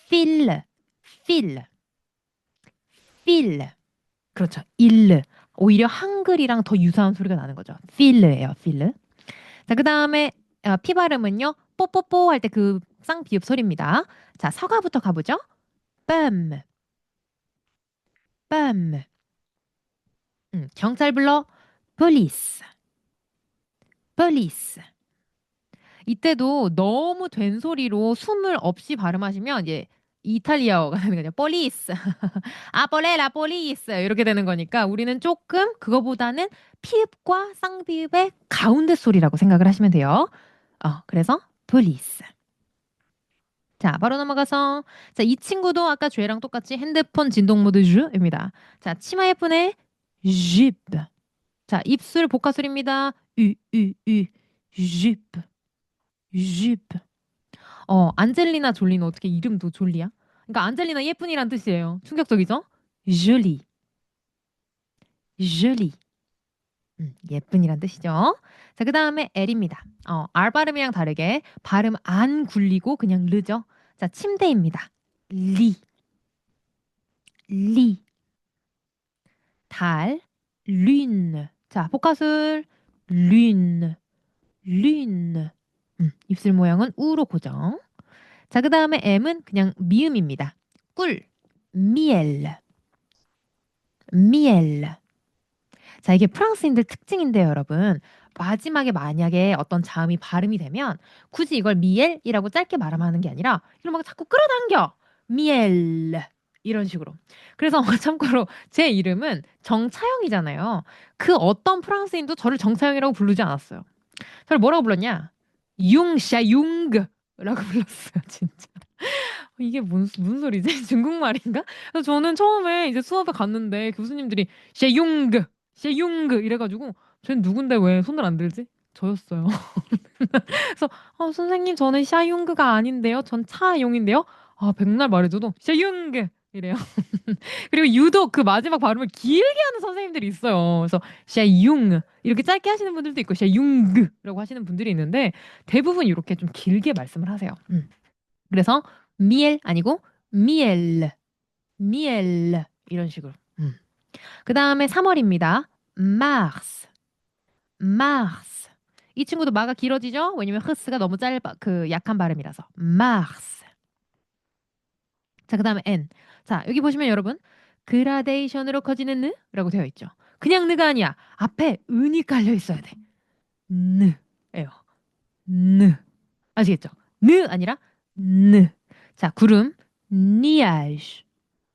feel, feel, feel. 그렇죠. 일. 오히려 한글이랑 더 유사한 소리가 나는 거죠. feel예요, feel. 자, 그 다음에 P 발음은요. 뽀뽀뽀 할 때 그 쌍비읍 소리입니다. 자, 서가부터 가보죠. 빰, 빰. 경찰 불러. police, police. 이때도 너무 된 소리로 숨을 없이 발음하시면 이제 이탈리아어가 되는 거죠. police. 아, 볼레라, police. 이렇게 되는 거니까 우리는 조금 그거보다는 피읍과 쌍비읍의 가운데 소리라고 생각을 하시면 돼요. 그래서 police. 자, 바로 넘어가서 자, 이 친구도 아까 죄랑 똑같이 핸드폰 진동 모드 주입니다. 자, 치마 예쁜의 jupe. 자, 입술 복화술입니다. jupe. jupe. 안젤리나 졸리는 어떻게 이름도 졸리야? 그러니까 안젤리나 예쁜이란 뜻이에요. 충격적이죠? jolie. jolie. 예쁜이란 뜻이죠. 자, 그 다음에 L입니다. R 발음이랑 다르게 발음 안 굴리고 그냥 르죠. 자, 침대입니다. 리. 달, lune. 자, 복화술 lune. 입술 모양은 우로 고정. 자, 그 다음에 M은 그냥 미음입니다. 꿀, miel. 자, 이게 프랑스인들 특징인데요, 여러분. 마지막에 만약에 어떤 자음이 발음이 되면 굳이 이걸 미엘이라고 짧게 말하는 게 아니라 이걸 막 자꾸 끌어당겨. 미엘. 이런 식으로. 그래서 참고로 제 이름은 정차영이잖아요. 그 어떤 프랑스인도 저를 정차영이라고 부르지 않았어요. 저를 뭐라고 불렀냐? 융샤융그라고 불렀어요, 진짜. 이게 무슨 소리지? 중국말인가? 그래서 저는 처음에 이제 수업에 갔는데 교수님들이 셰융그 이래가지고 쟤는 누군데 왜 손을 안 들지? 저였어요. 그래서 선생님 저는 샤융그가 아닌데요. 전 차용인데요. 백날 말해줘도 샤융그 이래요. 그리고 유독 그 마지막 발음을 길게 하는 선생님들이 있어요. 그래서 샤융 이렇게 짧게 하시는 분들도 있고 샤융그라고 하시는 분들이 있는데 대부분 이렇게 좀 길게 말씀을 하세요. 그래서 미엘 아니고 미엘 미엘 이런 식으로. 그 다음에 3월입니다. 마르스 마르스 이 친구도 마가 길어지죠? 왜냐면 흐스가 너무 짧아 그 약한 발음이라서 마르스. 자, 그 다음에 N. 자, 여기 보시면 여러분 그라데이션으로 커지는 느라고 되어 있죠. 그냥 느가 아니야. 앞에 은이 깔려 있어야 돼. 느예요. 느. 아시겠죠? 느 아니라 느. 자, 구름 니아ዥ.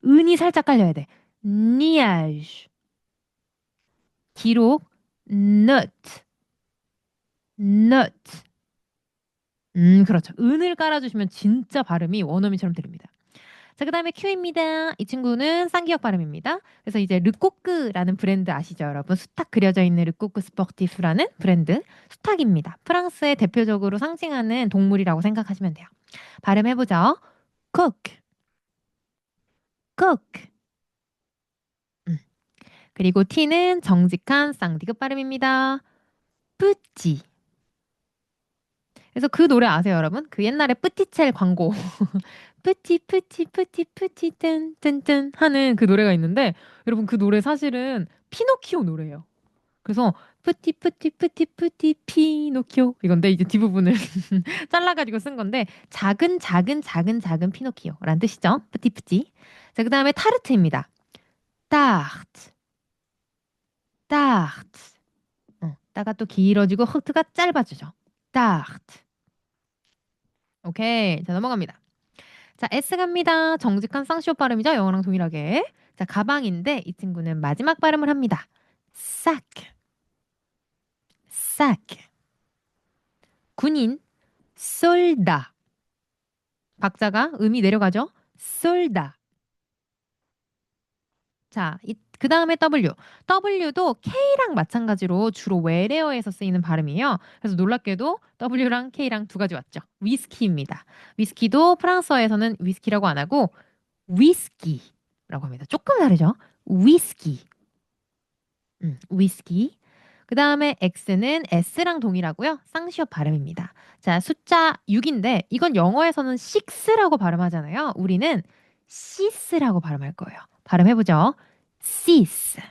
은이 살짝 깔려야 돼. 니아ዥ. 기록 nut. nut. 그렇죠. 은을 깔아주시면 진짜 발음이 원어민처럼 들립니다. 자, 그 다음에 Q입니다. 이 친구는 쌍기역 발음입니다. 그래서 이제 르꼬크라는 브랜드 아시죠, 여러분? 수탉 그려져 있는 르꼬크 스포티프라는 브랜드 수탉입니다. 프랑스의 대표적으로 상징하는 동물이라고 생각하시면 돼요. 발음해보죠. cook, cook. 그리고 T는 정직한 쌍디귿 발음입니다. 뿌찌. 그래서 그 노래 아세요, 여러분? 그 옛날에 뿌티첼 광고. 뿌티 뿌티 뿌티 뿌티 뜬뜬뜬 하는 그 노래가 있는데 여러분 그 노래 사실은 피노키오 노래예요. 그래서 뿌티 뿌티 뿌티 뿌티 피노키오 이건데 이제 뒷부분을 잘라가지고 쓴 건데 작은 작은 작은 작은 피노키오라는 뜻이죠. 뿌티 뿌티. 자, 그다음에 타르트입니다. 타르트 타르트. 따가 또 길어지고 흐트가 짧아지죠. 타르트. 오케이. 자, 넘어갑니다. 자, S 갑니다. 정직한 쌍시옷 발음이죠. 영어랑 동일하게. 자, 가방인데 이 친구는 마지막 발음을 합니다. 싹. 싹. 군인 솔다. 박자가 음이 내려가죠. 솔다. 자, 그 다음에 W. W도 K랑 마찬가지로 주로 외래어에서 쓰이는 발음이에요. 그래서 놀랍게도 W랑 K랑 두 가지 왔죠. 위스키입니다. 위스키도 프랑스어에서는 위스키라고 안 하고 위스키라고 합니다. 조금 다르죠? 위스키. 위스키. 그 다음에 X는 S랑 동일하고요. 쌍시옷 발음입니다. 자, 숫자 6인데 이건 영어에서는 6라고 발음하잖아요. 우리는 시스라고 발음할 거예요. 발음해보죠. 시스.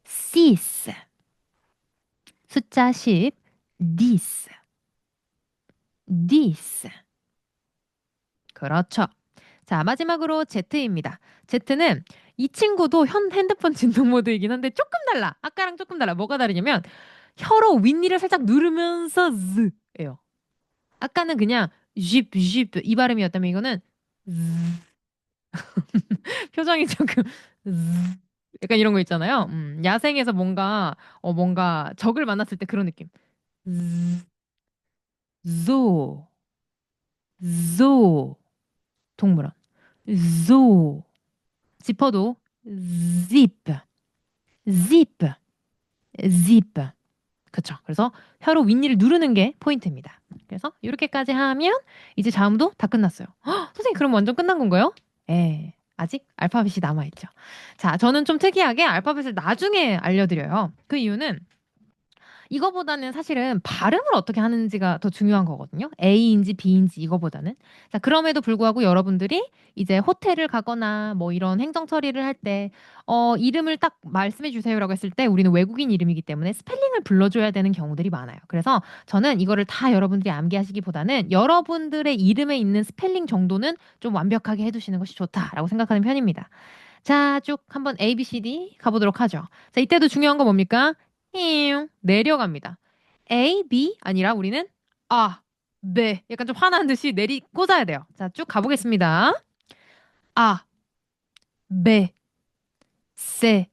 시스. 숫자 10. 디스. 디스. 그렇죠. 자, 마지막으로 Z입니다. Z는 이 친구도 핸드폰 진동 모드이긴 한데 조금 달라. 아까랑 조금 달라. 뭐가 다르냐면 혀로 윗니를 살짝 누르면서 z예요. 아까는 그냥 쥐 이 발음이었다면 이거는 z. 표정이 조금 약간 이런 거 있잖아요. 야생에서 뭔가 적을 만났을 때 그런 느낌. 조, 조, 동물원. 조. 지퍼도 zip, zip, zip. 그쵸. 그래서 혀로 윗니를 누르는 게 포인트입니다. 그래서 이렇게까지 하면 이제 자음도 다 끝났어요. 헉, 선생님 그럼 완전 끝난 건가요? 예. 아직 알파벳이 남아있죠. 자, 저는 좀 특이하게 알파벳을 나중에 알려드려요. 그 이유는 이거보다는 사실은 발음을 어떻게 하는지가 더 중요한 거거든요. A인지 B인지 이거보다는. 자, 그럼에도 불구하고 여러분들이 이제 호텔을 가거나 뭐 이런 행정 처리를 할 때, 이름을 딱 말씀해 주세요라고 했을 때 우리는 외국인 이름이기 때문에 스펠링을 불러줘야 되는 경우들이 많아요. 그래서 저는 이거를 다 여러분들이 암기하시기보다는 여러분들의 이름에 있는 스펠링 정도는 좀 완벽하게 해두시는 것이 좋다라고 생각하는 편입니다. 자, 쭉 한번 A, B, C, D 가보도록 하죠. 자, 이때도 중요한 거 뭡니까? 내려갑니다. A, B 아니라 우리는 네. 약간 좀 화난 듯이 꽂아야 돼요. 자, 쭉 가보겠습니다. 아, 배, 세,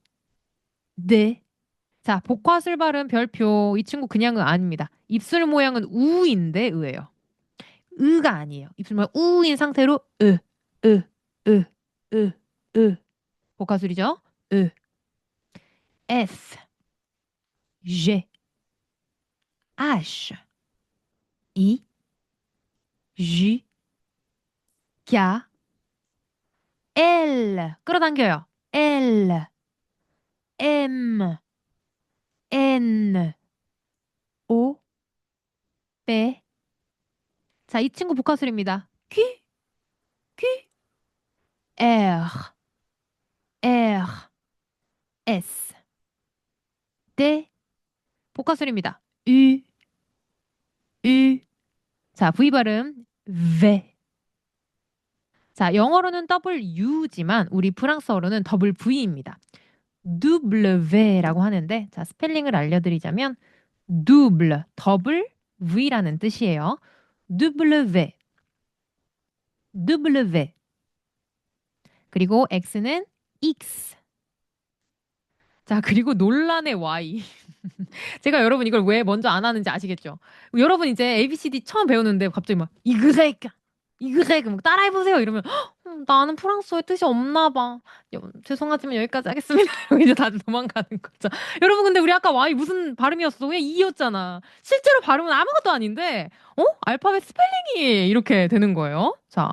네. 자, 복화술 발음 별표. 이 친구 그냥은 아닙니다. 입술 모양은 우인데 의예요. 으가 아니에요. 입술 모양 우인 상태로 으, 으, 으, 으. 복화술이죠? 으. S, G, H, I, J, K, L. 끌어당겨요. L, M, N, O, P. 자, 이 친구 복합술입니다. Q, Q, R, R, S, T. 복합술입니다. U, U. 자, V 발음. V. 자, 영어로는 W지만 우리 프랑스어로는 WV입니다. W라고 하는데, 자, 스펠링을 알려드리자면 double, 더블 V라는 뜻이에요. W, W. 그리고 X는 X. 자, 그리고 논란의 Y. 제가 여러분 이걸 왜 먼저 안 하는지 아시겠죠? 여러분 이제 ABCD 처음 배우는데 갑자기 막 Y 막 따라해보세요 이러면 나는 프랑스어의 뜻이 없나 봐. 죄송하지만 여기까지 하겠습니다. 이러고 이제 다들 도망가는 거죠. 여러분 근데 우리 아까 Y 무슨 발음이었어? 그냥 E였잖아. 실제로 발음은 아무것도 아닌데 알파벳 스펠링이 이렇게 되는 거예요. 자,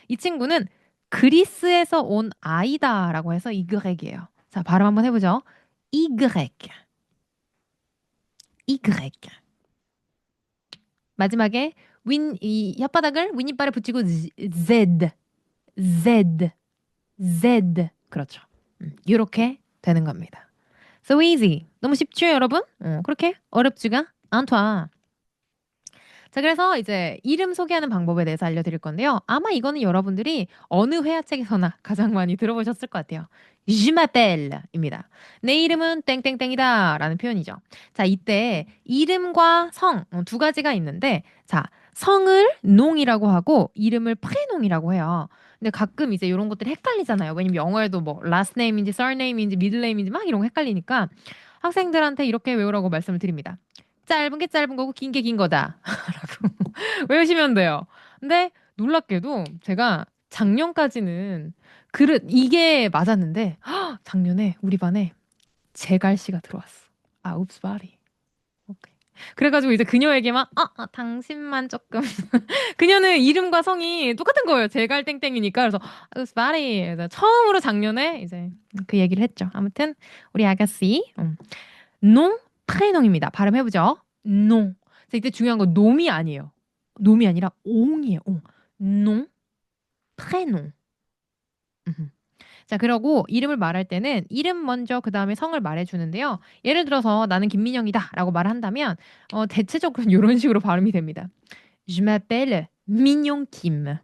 이 친구는 그리스에서 온 아이다라고 해서 Y이에요. 자, 발음 한번 해보죠. Y. Y. 마지막에 이 혓바닥을 윗니빨에 붙이고 Z, Z, Z. 그렇죠. 이렇게 되는 겁니다. So easy. 너무 쉽죠, 여러분? 그렇게 어렵지가 않다. 자, 그래서 이제 이름 소개하는 방법에 대해서 알려드릴 건데요. 아마 이거는 여러분들이 어느 회화책에서나 가장 많이 들어보셨을 것 같아요. Je m'appelle입니다. 내 이름은 땡땡땡이다 라는 표현이죠. 자, 이때 이름과 성 두 가지가 있는데, 자, 성을 농이라고 하고 이름을 프레농이라고 해요. 근데 가끔 이제 이런 것들이 헷갈리잖아요. 왜냐면 영어에도 뭐 last name인지 surname인지 middle name인지 막 이런 거 헷갈리니까 학생들한테 이렇게 외우라고 말씀을 드립니다. 짧은 게 짧은 거고 긴 게 긴 거다. 라고 외우시면 돼요. 근데 놀랍게도 제가 작년까지는 이게 맞았는데 작년에 우리 반에 제갈 씨가 들어왔어. 아, 읍스 바리. 오케이. 그래가지고 이제 그녀에게만 당신만 조금 그녀는 이름과 성이 똑같은 거예요. 제갈 땡땡이니까. 그래서 읍스 바리. 그래서 처음으로 작년에 이제 그 얘기를 했죠. 아무튼 우리 아가씨 농 프레농입니다. 발음해보죠. 농. 자, 이때 중요한 건 놈이 아니에요. 놈이 아니라 옹이에요. 옹. 농 프레농. 자, 그러고 이름을 말할 때는 이름 먼저 그 다음에 성을 말해주는데요. 예를 들어서 나는 김민영이다 라고 말한다면 대체적으로 이런 식으로 발음이 됩니다. Je m'appelle 민용 김.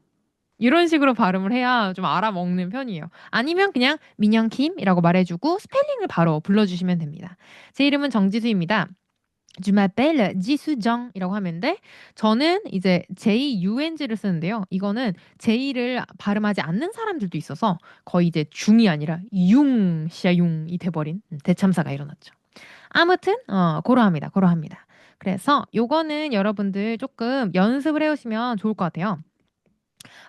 이런 식으로 발음을 해야 좀 알아먹는 편이에요. 아니면 그냥 민영 김이라고 말해주고 스펠링을 바로 불러주시면 됩니다. 제 이름은 정지수입니다. Je m'appelle 지수정이라고 하면 돼. 저는 이제 Jung를 쓰는데요. 이거는 J를 발음하지 않는 사람들도 있어서 거의 이제 중이 아니라 융이 돼버린 대참사가 일어났죠. 아무튼 고러합니다. 고러합니다. 그래서 요거는 여러분들 조금 연습을 해오시면 좋을 것 같아요.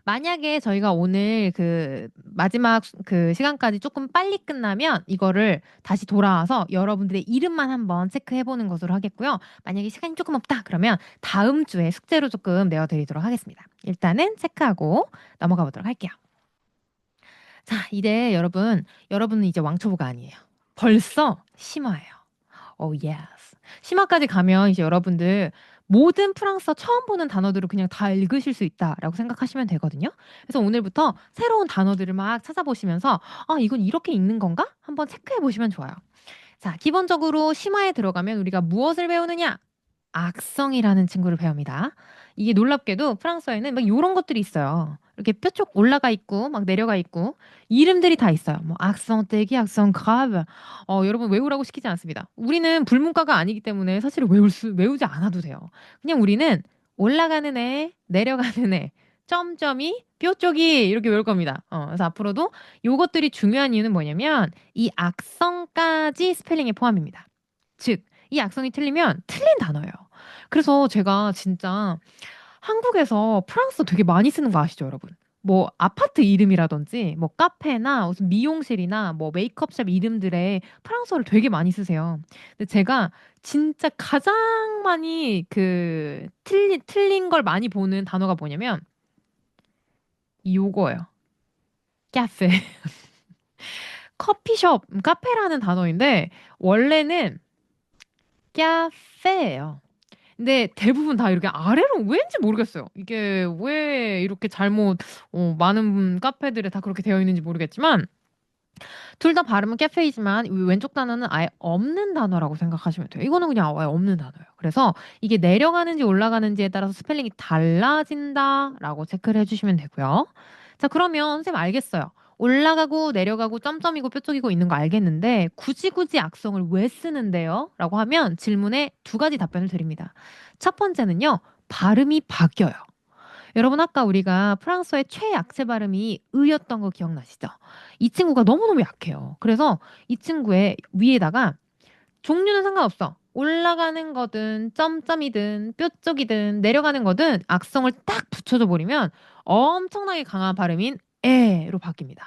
만약에 저희가 오늘 그 마지막 그 시간까지 조금 빨리 끝나면 이거를 다시 돌아와서 여러분들의 이름만 한번 체크해보는 것으로 하겠고요. 만약에 시간이 조금 없다 그러면 다음 주에 숙제로 조금 내어드리도록 하겠습니다. 일단은 체크하고 넘어가 보도록 할게요. 자, 이제 여러분은 이제 왕초보가 아니에요. 벌써 심화예요. Oh yes. 심화까지 가면 이제 여러분들 모든 프랑스어 처음 보는 단어들을 그냥 다 읽으실 수 있다라고 생각하시면 되거든요. 그래서 오늘부터 새로운 단어들을 막 찾아보시면서 이건 이렇게 읽는 건가? 한번 체크해 보시면 좋아요. 자, 기본적으로 심화에 들어가면 우리가 무엇을 배우느냐? 악성이라는 친구를 배웁니다. 이게 놀랍게도 프랑스어에는 막 이런 것들이 있어요. 이렇게 뾰족 올라가 있고 막 내려가 있고 이름들이 다 있어요. 뭐 악성 떼기, 악성 그라브. 여러분 외우라고 시키지 않습니다. 우리는 불문과가 아니기 때문에 사실 외우지 않아도 돼요. 그냥 우리는 올라가는 애, 내려가는 애, 점점이, 뾰족이 이렇게 외울 겁니다. 그래서 앞으로도 요것들이 중요한 이유는 뭐냐면 이 악성까지 스펠링에 포함입니다. 즉, 이 악성이 틀리면 틀린 단어예요. 그래서 제가 진짜 한국에서 프랑스어 되게 많이 쓰는 거 아시죠, 여러분? 뭐 아파트 이름이라든지 뭐 카페나 무슨 미용실이나 뭐 메이크업샵 이름들의 프랑스어를 되게 많이 쓰세요. 근데 제가 진짜 가장 많이 그 틀린 걸 많이 보는 단어가 뭐냐면 요거예요. 카페. 커피숍, 카페라는 단어인데 원래는 카페예요. 근데 대부분 다 이렇게 아래로 왜인지 모르겠어요. 이게 왜 이렇게 잘못 많은 카페들에 다 그렇게 되어 있는지 모르겠지만 둘 다 발음은 카페이지만 이 왼쪽 단어는 아예 없는 단어라고 생각하시면 돼요. 이거는 그냥 아예 없는 단어예요. 그래서 이게 내려가는지 올라가는지에 따라서 스펠링이 달라진다라고 체크를 해주시면 되고요. 자, 그러면 선생님 알겠어요. 올라가고 내려가고 점점이고 뾰족이고 있는 거 알겠는데 굳이 악성을 왜 쓰는데요? 라고 하면 질문에 두 가지 답변을 드립니다. 첫 번째는요. 발음이 바뀌어요. 여러분 아까 우리가 프랑스어의 최약체 발음이 의였던 거 기억나시죠? 이 친구가 너무너무 약해요. 그래서 이 친구의 위에다가 종류는 상관없어. 올라가는 거든 점점이든 뾰족이든 내려가는 거든 악성을 딱 붙여줘 버리면 엄청나게 강한 발음인 에로 바뀝니다.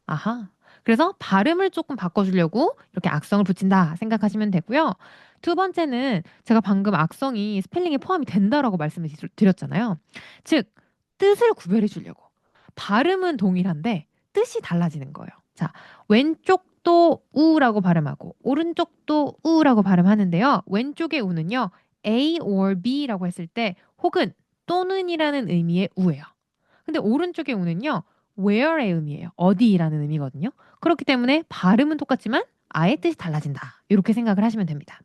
아하. 그래서 발음을 조금 바꿔주려고 이렇게 악성을 붙인다 생각하시면 되고요. 두 번째는 제가 방금 악성이 스펠링에 포함이 된다라고 말씀을 드렸잖아요. 즉 뜻을 구별해 주려고. 발음은 동일한데 뜻이 달라지는 거예요. 자, 왼쪽도 우라고 발음하고 오른쪽도 우라고 발음하는데요. 왼쪽의 우는요. A or B라고 했을 때 혹은 또는이라는 의미의 우예요. 근데 오른쪽의 우는요. where의 의미예요. 어디라는 의미거든요. 그렇기 때문에 발음은 똑같지만 아예 뜻이 달라진다. 이렇게 생각을 하시면 됩니다.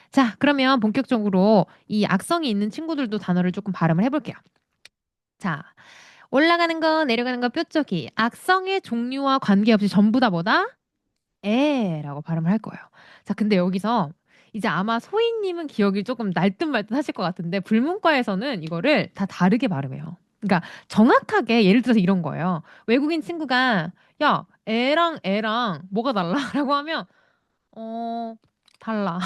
자, 그러면 본격적으로 이 악성이 있는 친구들도 단어를 조금 발음을 해볼게요. 자, 올라가는 거, 내려가는 거 뾰족이 악성의 종류와 관계없이 전부 다 뭐다? 에라고 발음을 할 거예요. 자, 근데 여기서 이제 아마 소희님은 기억이 조금 날듯말듯 하실 것 같은데 불문과에서는 이거를 다 다르게 발음해요. 그러니까 정확하게 예를 들어서 이런 거예요. 외국인 친구가 야, 애랑 뭐가 달라? 라고 하면 달라.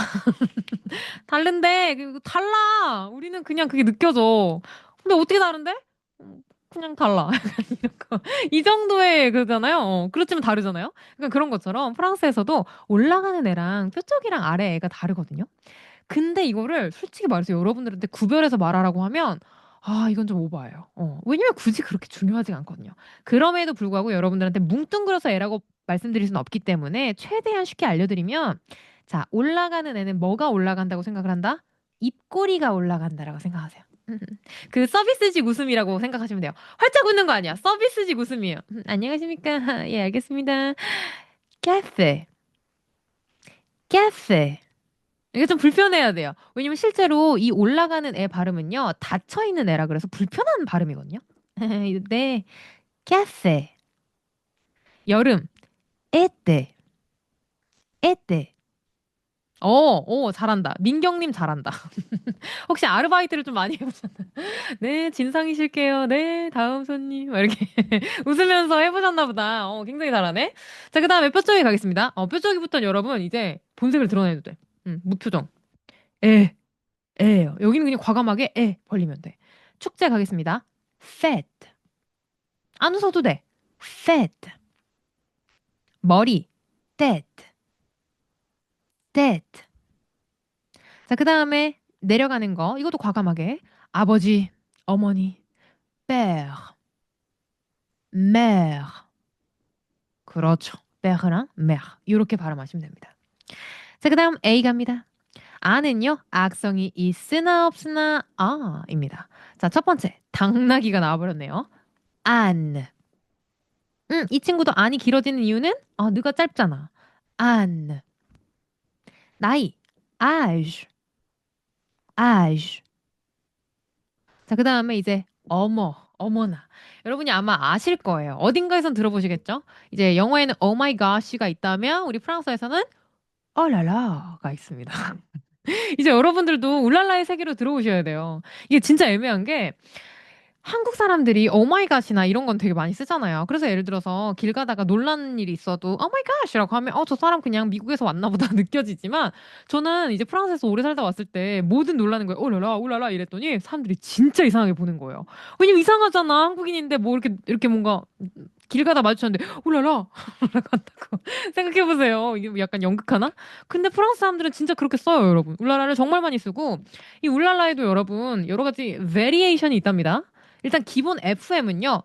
다른데 달라. 우리는 그냥 그게 느껴져. 근데 어떻게 다른데? 그냥 달라. 약간 이런 거. 이 정도의 그잖아요. 그렇지만 다르잖아요. 그러니까 그런 것처럼 프랑스에서도 올라가는 애랑 뾰족이랑 아래 애가 다르거든요. 근데 이거를 솔직히 말해서 여러분들한테 구별해서 말하라고 하면 아, 이건 좀 오버예요. 왜냐면 굳이 그렇게 중요하지가 않거든요. 그럼에도 불구하고 여러분들한테 뭉뚱그려서 애라고 말씀드릴 수는 없기 때문에 최대한 쉽게 알려드리면 자, 올라가는 애는 뭐가 올라간다고 생각을 한다? 입꼬리가 올라간다라고 생각하세요. 그 서비스직 웃음이라고 생각하시면 돼요. 활짝 웃는 거 아니야. 서비스직 웃음이에요. 안녕하십니까. 예, 알겠습니다. 캐페. 캐페. 이게 좀 불편해야 돼요. 왜냐면 실제로 이 올라가는 애 발음은요. 닫혀있는 애라 그래서 불편한 발음이거든요. 네. 캐페. 여름. 에떼. 에떼. 잘한다. 민경님 잘한다. 혹시 아르바이트를 좀 많이 해보셨나요? 네, 진상이실게요. 네, 다음 손님. 막 이렇게 웃으면서 해보셨나 보다. 굉장히 잘하네. 자, 그 다음에 뼈저기 가겠습니다. 뼈저기부터 여러분 이제 본색을 드러내도 돼. 무표정. 에, 에요. 여기는 그냥 과감하게 에 벌리면 돼. 축제 가겠습니다. fat. 안 웃어도 돼. fat. 머리. tête. tête. 자, 그 다음에 내려가는 거. 이것도 과감하게. 아버지, 어머니, père, mère. 그렇죠. père랑 mère. 이렇게 발음하시면 됩니다. 자, 그 다음 A 갑니다. 아는요, 악성이 있으나 없으나 아입니다. 자, 첫 번째. 당나귀가 나와버렸네요. 안. 이 친구도 안이 길어지는 이유는 느가 짧잖아. 안. 나이. âge. âge. 자, 그 다음에 이제 어머나. 여러분이 아마 아실 거예요. 어딘가에선 들어보시겠죠? 이제 영어에는 oh my gosh가 있다면 우리 프랑스에서는 oh là la가 있습니다. 이제 여러분들도 울랄라의 세계로 들어오셔야 돼요. 이게 진짜 애매한 게 한국 사람들이 오마이갓이나 이런 건 되게 많이 쓰잖아요. 그래서 예를 들어서 길 가다가 놀라는 일이 있어도 오마이갓이라고 하면 저 사람 그냥 미국에서 왔나 보다 느껴지지만 저는 이제 프랑스에서 오래 살다 왔을 때 뭐든 놀라는 거예요. 올라라 올라라 이랬더니 사람들이 진짜 이상하게 보는 거예요. 왜냐면 이상하잖아. 한국인인데 뭐 이렇게 뭔가 길 가다 마주쳤는데 올라라 올라라 간다고 생각해 보세요. 이게 뭐 약간 연극하나? 근데 프랑스 사람들은 진짜 그렇게 써요, 여러분. 울라라를 정말 많이 쓰고 이 울랄라에도 여러분 여러 가지 베리에이션이 있답니다. 일단 기본 FM은요.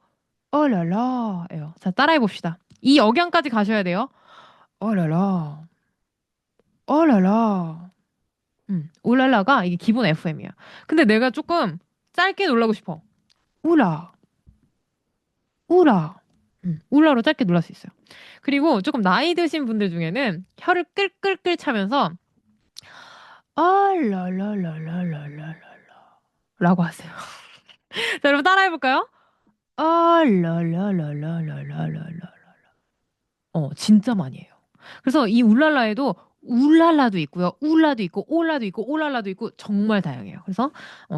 어라라예요. 자, 따라해 봅시다. 이 억양까지 가셔야 돼요. 어라라. 어라라. 울랄라가 이게 기본 FM이야. 근데 내가 조금 짧게 놀라고 싶어. 우라. 우라. 울라로 짧게 놀랄 수 있어요. 그리고 조금 나이 드신 분들 중에는 혀를 끌끌끌 차면서 알랄랄랄랄랄랄라 라고 하세요. 자, 여러분 따라해 볼까요? 알랄랄랄랄랄랄라 진짜 많이 해요. 그래서 이 울랄라에도 울랄라도 있고요. 울라도 있고 올라도 있고 올랄라도 있고 정말 다양해요. 그래서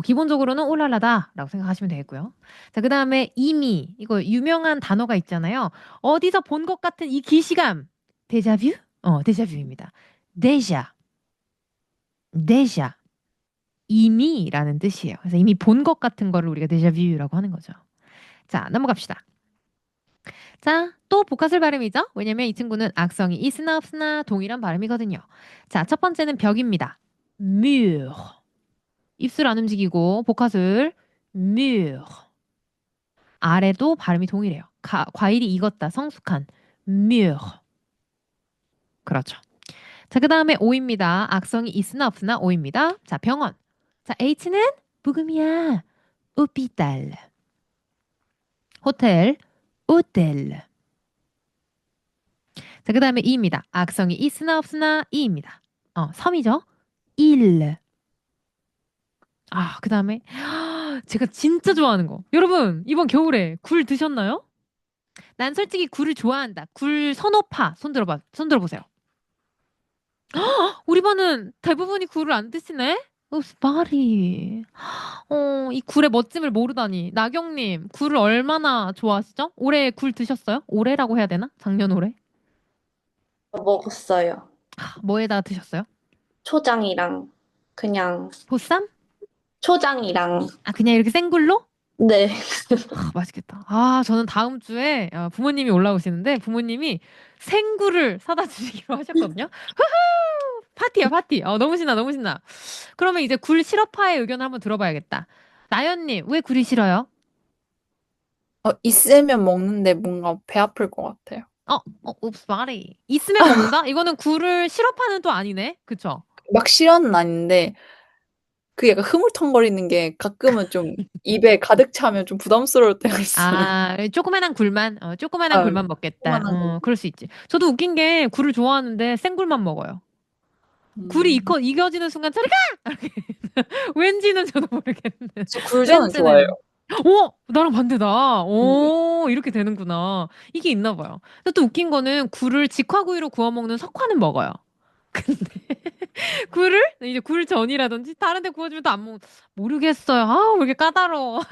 기본적으로는 올랄라다라고 생각하시면 되겠고요. 자, 그다음에 이미 이거 유명한 단어가 있잖아요. 어디서 본 것 같은 이 기시감. 데자뷰? 데자뷰입니다. 데자. 데자. 이미라는 뜻이에요. 그래서 이미 본 것 같은 거를 우리가 데자뷰라고 하는 거죠. 자, 넘어갑시다. 자, 또 복합술 발음이죠? 왜냐면 이 친구는 악성이 있으나 없으나 동일한 발음이거든요. 자, 첫 번째는 벽입니다. mur. 입술 안 움직이고 복합술 mur. 아래도 발음이 동일해요. 과일이 익었다, 성숙한 mûr. 그렇죠. 자, 그 다음에 오입니다. 악성이 있으나 없으나 오입니다. 자, 병원. 자, H는 부금이야. hôpital. 호텔, 호텔. 자, 그 다음에 이입니다. 악성이 있으나 없으나 이입니다. 섬이죠. il. 그 다음에 제가 진짜 좋아하는 거. 여러분, 이번 겨울에 굴 드셨나요? 난 솔직히 굴을 좋아한다. 굴 선호파. 손 들어보세요. 우리 반은 대부분이 굴을 안 드시네? 말이. 이 굴의 멋짐을 모르다니. 나경님, 굴을 얼마나 좋아하시죠? 올해 굴 드셨어요? 올해라고 해야 되나? 작년 올해? 먹었어요. 뭐에다 드셨어요? 초장이랑 그냥 보쌈? 초장이랑 그냥 이렇게 생굴로? 네. 맛있겠다. 저는 다음 주에 부모님이 올라오시는데 부모님이 생굴을 사다 주시기로 하셨거든요. 후후! 파티야, 파티. 너무 신나, 너무 신나. 그러면 이제 굴 실업파의 의견을 한번 들어봐야겠다. 나연님, 왜 굴이 싫어요? 있으면 먹는데 뭔가 배 아플 것 같아요. 말이. 있으면 먹는다? 이거는 굴을 실업파는 또 아니네? 그쵸? 막 싫어는 아닌데 그 약간 흐물텅거리는 게 가끔은 좀 입에 가득 차면 좀 부담스러울 때가 있어요. 조그만한 굴만? 조그만한 아, 굴만 먹겠다. 조그만한 거. 그럴 수 있지. 저도 웃긴 게 굴을 좋아하는데 생굴만 먹어요. 굴이 익어지는 순간 저리 가! 이렇게. 왠지는 저도 모르겠는데. 저 굴전은 왠지는. 좋아해요. 나랑 반대다. 이렇게 되는구나. 이게 있나 봐요. 근데 또 웃긴 거는 굴을 직화구이로 구워 먹는 석화는 먹어요. 근데 굴을 이제 굴전이라든지 다른 데 구워주면 또 안 모르겠어요. 왜 이렇게 까다로워.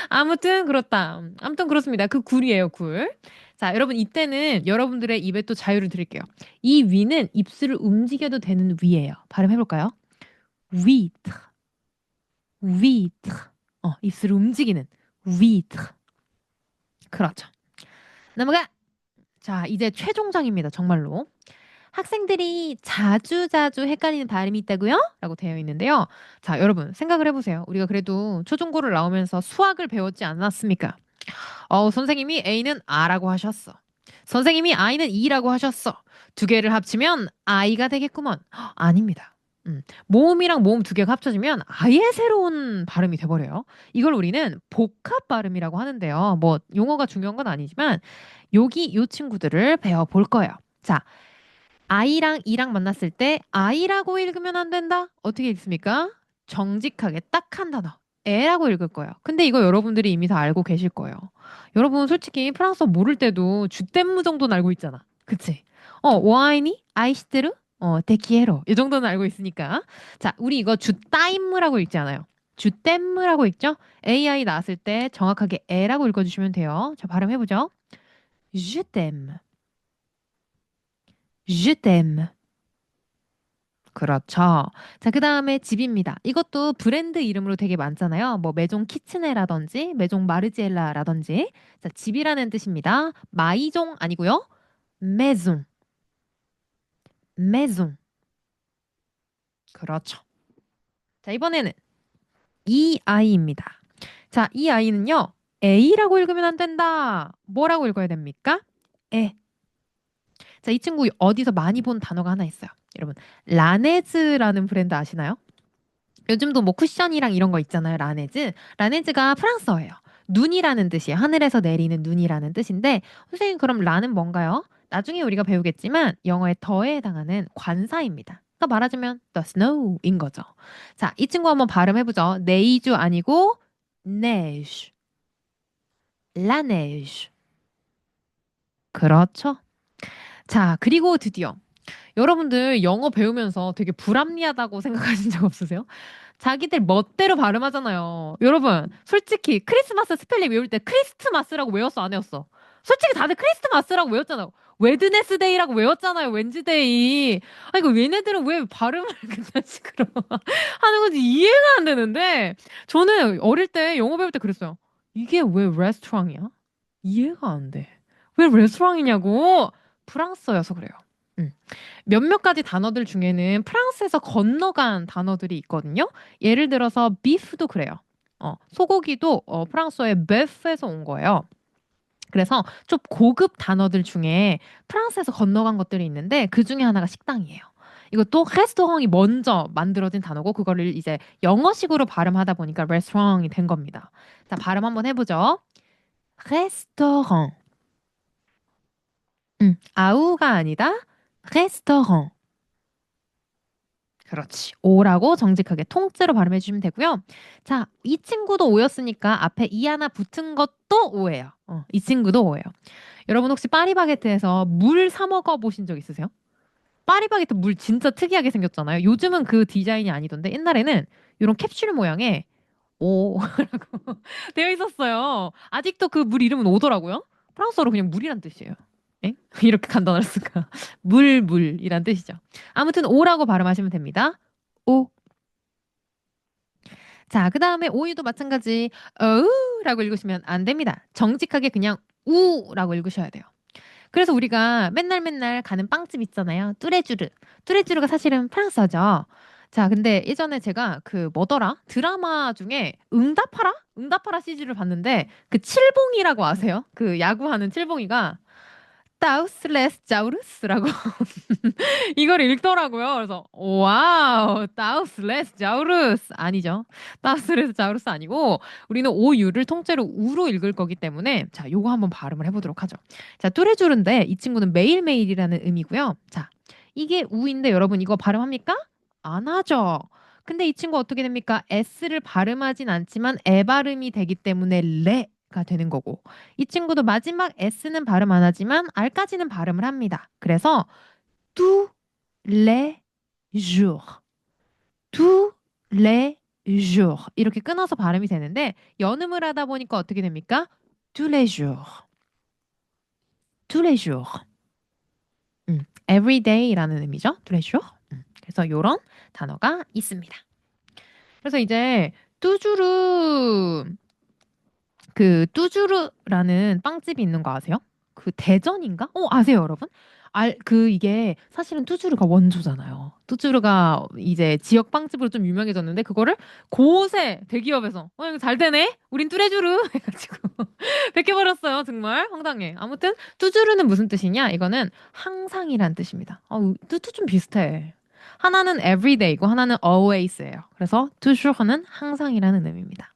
아무튼 그렇다. 아무튼 그렇습니다. 그 굴이에요, 굴. 자, 여러분 이때는 여러분들의 입에 또 자유를 드릴게요. 이 위는 입술을 움직여도 되는 위예요. 발음해볼까요? 위트. 위트. 입술을 움직이는 위트. 그렇죠. 넘어가. 자, 이제 최종장입니다. 정말로. 학생들이 자주 헷갈리는 발음이 있다고요? 라고 되어 있는데요. 자, 여러분 생각을 해보세요. 우리가 그래도 초중고를 나오면서 수학을 배웠지 않았습니까? 선생님이 A는 R라고 하셨어. 선생님이 I는 E라고 하셨어. 두 개를 합치면 I가 되겠구먼. 아닙니다. 모음이랑 모음 두 개가 합쳐지면 아예 새로운 발음이 돼버려요. 이걸 우리는 복합 발음이라고 하는데요. 뭐 용어가 중요한 건 아니지만 여기 요 친구들을 배워볼 거예요. 자, I랑 E랑 만났을 때 I라고 읽으면 안 된다? 어떻게 읽습니까? 정직하게 딱 한 단어. 에라고 읽을 거예요. 근데 이거 여러분들이 이미 다 알고 계실 거예요. 여러분 솔직히 프랑스어 모를 때도 주댐무 정도는 알고 있잖아. 그치? 와이니? 아이시테르? 데키에로. 이 정도는 알고 있으니까. 자, 우리 이거 주따임무라고 읽지 않아요. 주댐이라고 읽죠? AI 나왔을 때 정확하게 에라고 읽어주시면 돼요. 자, 발음해보죠. Je t'aime. Je t'aime. 그렇죠. 자, 그 다음에 집입니다. 이것도 브랜드 이름으로 되게 많잖아요. 뭐 메종 키츠네라든지 메종 마르지엘라라든지. 자, 집이라는 뜻입니다. 마이종 아니고요. maison. maison. 그렇죠. 자, 이번에는 이 아이입니다. 자, 이 아이는요. A라고 읽으면 안 된다. 뭐라고 읽어야 됩니까? 에. 자, 이 친구 어디서 많이 본 단어가 하나 있어요. 여러분, 라네즈라는 브랜드 아시나요? 요즘도 뭐 쿠션이랑 이런 거 있잖아요. 라네즈. 라네즈가 프랑스어예요. 눈이라는 뜻이에요. 하늘에서 내리는 눈이라는 뜻인데 선생님 그럼 라는 뭔가요? 나중에 우리가 배우겠지만 영어의 더에 해당하는 관사입니다. 그러니까 말하자면 the snow인 거죠. 자, 이 친구 한번 발음해보죠. 네이주 아니고 neige. la neige. 그렇죠. 자, 그리고 드디어 여러분들 영어 배우면서 되게 불합리하다고 생각하신 적 없으세요? 자기들 멋대로 발음하잖아요. 여러분, 솔직히 크리스마스 스펠링 외울 때 크리스트마스라고 외웠어, 안 외웠어? 솔직히 다들 크리스마스라고 외웠잖아요. 웨드네스데이라고 외웠잖아요, 웬즈데이. 아, 이거 얘네들은 왜 발음을 그딴 식으로 하는 건지 이해가 안 되는데, 저는 어릴 때 영어 배울 때 그랬어요. 이게 왜 레스토랑이야? 이해가 안 돼. 왜 레스토랑이냐고? 프랑스어여서 그래요. 몇몇 가지 단어들 중에는 프랑스에서 건너간 단어들이 있거든요. 예를 들어서 beef도 그래요. 소고기도 프랑스어의 beef에서 온 거예요. 그래서 좀 고급 단어들 중에 프랑스에서 건너간 것들이 있는데 그 중에 하나가 식당이에요. 이것도 레스토랑이 먼저 만들어진 단어고 그거를 이제 영어식으로 발음하다 보니까 레스토랑이 된 겁니다. 자, 발음 한번 해보죠. 레스토랑. 아우가 아니다. 레스토랑. 그렇지. 오라고 정직하게 통째로 발음해 주시면 되고요. 자, 이 친구도 오였으니까 앞에 이 하나 붙은 것도 오예요. 이 친구도 오예요. 여러분 혹시 파리바게트에서 물 사 먹어 보신 적 있으세요? 파리바게트 물 진짜 특이하게 생겼잖아요. 요즘은 그 디자인이 아니던데 옛날에는 이런 캡슐 모양의 오라고 되어 있었어요. 아직도 그 물 이름은 오더라고요. 프랑스어로 그냥 물이란 뜻이에요. 엥? 이렇게 간단할 수가. 물이란 뜻이죠. 아무튼 오라고 발음하시면 됩니다. 오. 자, 그 다음에 오이도 마찬가지. 어우라고 읽으시면 안 됩니다. 정직하게 그냥 우라고 읽으셔야 돼요. 그래서 우리가 맨날 가는 빵집 있잖아요. 뚜레쥬르. 뚜레쥬르가 사실은 프랑스어죠. 자, 근데 예전에 제가 그 뭐더라? 드라마 중에 응답하라? 응답하라 시리즈를 봤는데 그 칠봉이라고 아세요? 그 야구하는 칠봉이가 타우스레스 자우루스라고 이걸 읽더라고요. 그래서 와우, 타우스레스 자우루스 아니죠. 타우스레스 자우루스 아니고 우리는 오유를 통째로 우로 읽을 거기 때문에 자, 요거 한번 발음을 해보도록 하죠. 자, 뚜레쥬르인데 이 친구는 매일매일이라는 의미고요. 자, 이게 우인데 여러분 이거 발음합니까? 안 하죠. 근데 이 친구 어떻게 됩니까? S를 발음하진 않지만 에 발음이 되기 때문에 레가 되는 거고 이 친구도 마지막 S는 발음 안 하지만 R까지는 발음을 합니다. 그래서 tous les jours, tous les jours 이렇게 끊어서 발음이 되는데 연음을 하다 보니까 어떻게 됩니까? tous les jours, tous les jours. every day라는 의미죠. tous les jours. 그래서 이런 단어가 있습니다. 그래서 이제 뚜주르 그 뚜주르라는 빵집이 있는 거 아세요? 그 대전인가? 아세요, 여러분? 이게 사실은 뚜주르가 원조잖아요. 뚜주르가 이제 지역 빵집으로 좀 유명해졌는데 그거를 곳에 대기업에서 이거 잘 되네? 우린 뚜레주르 해가지고 베껴버렸어요. 정말 황당해. 아무튼 뚜주르는 무슨 뜻이냐? 이거는 항상이란 뜻입니다. 뜻도 좀 비슷해. 하나는 everyday이고 하나는 always예요. 그래서 toujours 는 항상이라는 의미입니다.